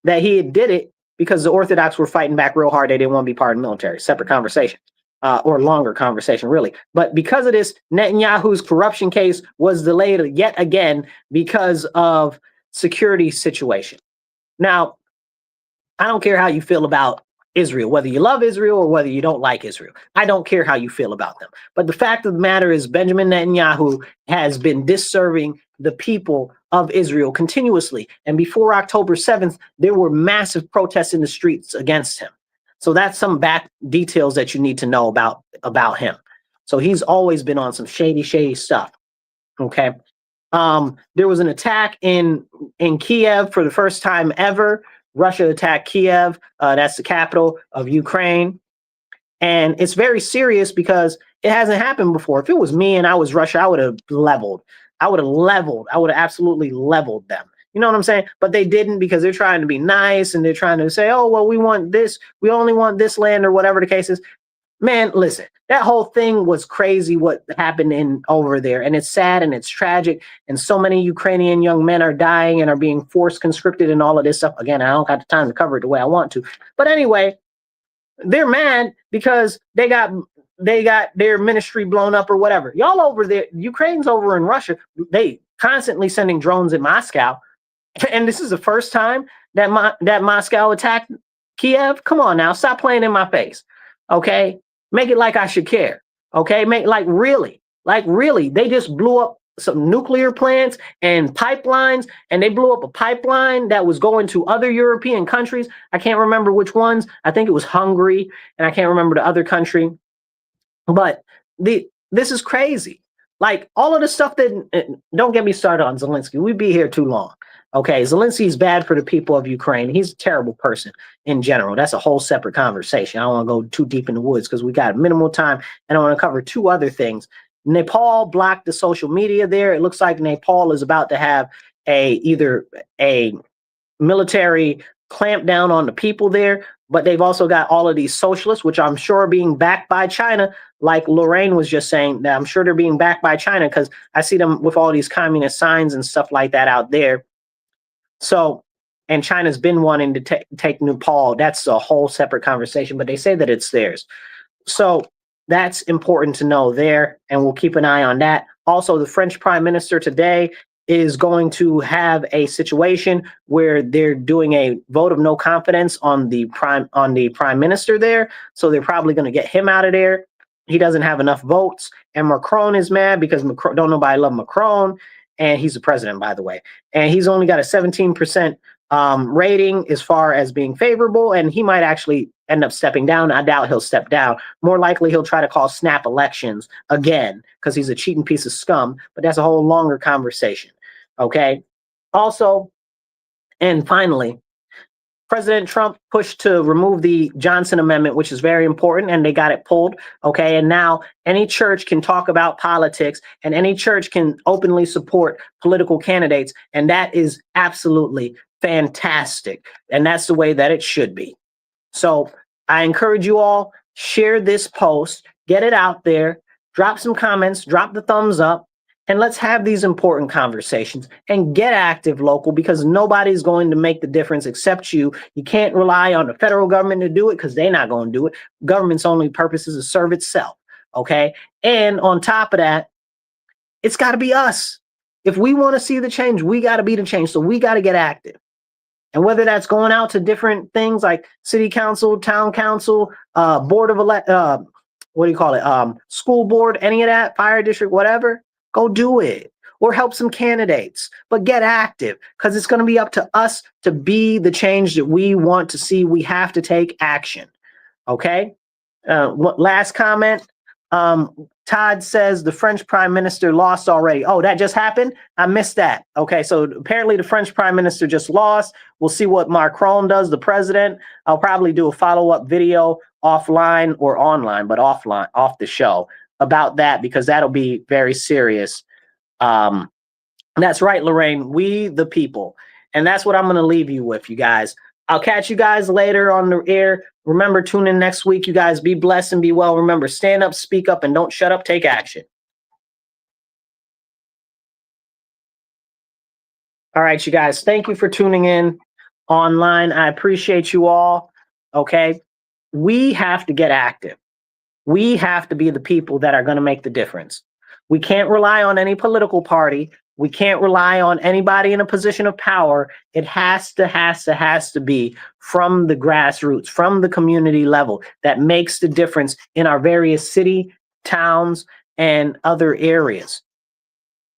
that he did it, because the Orthodox were fighting back real hard. They didn't want to be part of the military. Separate conversation. or longer conversation, really. But because of this, Netanyahu's corruption case was delayed yet again because of security situation. Now, I don't care how you feel about Israel, whether you love Israel or whether you don't like Israel. I don't care how you feel about them. But the fact of the matter is, Benjamin Netanyahu has been disserving the people of Israel continuously. And before October 7th, there were massive protests in the streets against him. So that's some back details that you need to know about him. So he's always been on some shady stuff. Okay. There was an attack in Kiev for the first time ever. Russia attacked Kiev. That's the capital of Ukraine. And it's very serious because it hasn't happened before. If it was me and I was Russia, I would have leveled. I would have absolutely leveled them. You know what I'm saying? But they didn't, because they're trying to be nice and they're trying to say, oh, well, we want this. We only want this land, or whatever the case is. Man, listen, that whole thing was crazy what happened over there. And it's sad and it's tragic. And so many Ukrainian young men are dying and are being forced conscripted and all of this stuff. Again, I don't have the time to cover it the way I want to. But anyway, they're mad because they got their ministry blown up or whatever. Y'all over there, Ukraine's over in Russia, they constantly sending drones at Moscow. And this is the first time that that Moscow attacked Kiev. Come on now, stop playing in my face. Okay? Make it like I should care. Okay? Make like really. They just blew up some nuclear plants and pipelines, and they blew up a pipeline that was going to other European countries. I can't remember which ones. I think it was Hungary, and I can't remember the other country. But this is crazy. Like all of the stuff that, don't get me started on Zelensky. We'd be here too long. Okay, Zelensky's bad for the people of Ukraine. He's a terrible person in general. That's a whole separate conversation. I don't want to go too deep in the woods because we got minimal time, and I want to cover two other things. Nepal blocked the social media there. It looks like Nepal is about to have either a military clamp down on the people there, but they've also got all of these socialists, which I'm sure are being backed by China. Like Lorraine was just saying, that I'm sure they're being backed by China because I see them with all these communist signs and stuff like that out there. So, and China's been wanting to take Nepal. That's a whole separate conversation, but they say that it's theirs. So that's important to know there, and we'll keep an eye on that. Also, the French Prime Minister today is going to have a situation where they're doing a vote of no confidence on the prime minister there. So they're probably going to get him out of there. He doesn't have enough votes, and Macron is mad because Macron, don't nobody love Macron, and he's the president, by the way, and he's only got a 17% rating as far as being favorable, and he might actually end up stepping down. I doubt he'll step down. More likely he'll try to call snap elections again because he's a cheating piece of scum, but that's a whole longer conversation. Okay. Also, and finally, President Trump pushed to remove the Johnson Amendment, which is very important, and they got it pulled. Okay. And now any church can talk about politics, and any church can openly support political candidates. And that is absolutely fantastic. And that's the way that it should be. So I encourage you all, share this post, get it out there, drop some comments, drop the thumbs up, and let's have these important conversations and get active, local, because nobody's going to make the difference except you. You can't rely on the federal government to do it because they're not going to do it. Government's only purpose is to serve itself. Okay. And on top of that, it's got to be us. If we want to see the change, we got to be the change. So we got to get active. And whether that's going out to different things like city council, town council, board of school board, any of that, fire district, whatever, go do it or help some candidates, but get active because it's going to be up to us to be the change that we want to see. We have to take action. Okay. Last comment. Todd says the French prime minister lost already. Oh, that just happened? I missed that. Okay, so apparently the French prime minister just lost. We'll see what Macron does, the president. I'll probably do a follow-up video offline or online, but offline, off the show about that, because that'll be very serious. That's right, Lorraine, we the people. And that's what I'm going to leave you with, you guys. I'll catch you guys later on the air. Remember, tune in next week. You guys be blessed and be well. Remember, stand up, speak up, and don't shut up. Take action. All right, you guys. Thank you for tuning in online. I appreciate you all. Okay. We have to get active. We have to be the people that are going to make the difference. We can't rely on any political party. We can't rely on anybody in a position of power. It has to be from the grassroots, from the community level that makes the difference in our various city, towns, and other areas.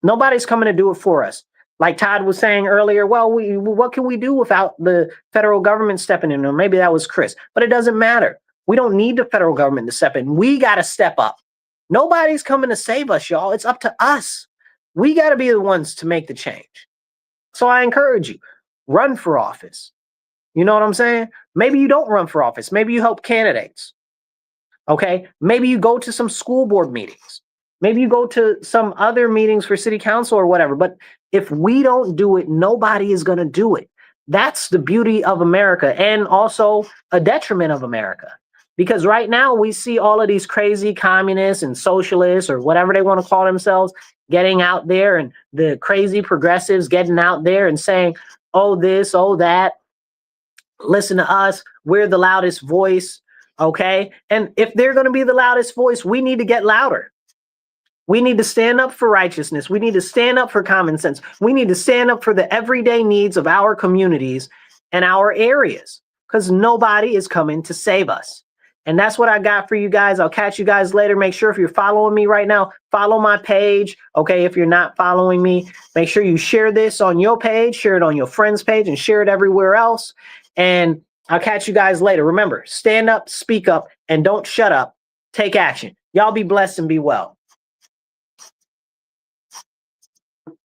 Nobody's coming to do it for us. Like Todd was saying earlier, well, what can we do without the federal government stepping in? Or maybe that was Chris, but it doesn't matter. We don't need the federal government to step in. We got to step up. Nobody's coming to save us, y'all. It's up to us. We got to be the ones to make the change. So I encourage you, run for office. You know what I'm saying? Maybe you don't run for office. Maybe you help candidates. Okay? Maybe you go to some school board meetings. Maybe you go to some other meetings for city council or whatever. But if we don't do it, nobody is going to do it. That's the beauty of America, and also a detriment of America. Because right now we see all of these crazy communists and socialists or whatever they want to call themselves getting out there, and the crazy progressives getting out there and saying, oh, this, oh, that. Listen to us. We're the loudest voice. Okay. And if they're going to be the loudest voice, we need to get louder. We need to stand up for righteousness. We need to stand up for common sense. We need to stand up for the everyday needs of our communities and our areas, because nobody is coming to save us. And that's what I got for you guys. I'll catch you guys later. Make sure if you're following me right now, follow my page. Okay, if you're not following me, make sure you share this on your page, share it on your friend's page, and share it everywhere else. And I'll catch you guys later. Remember, stand up, speak up, and don't shut up. Take action. Y'all be blessed and be well.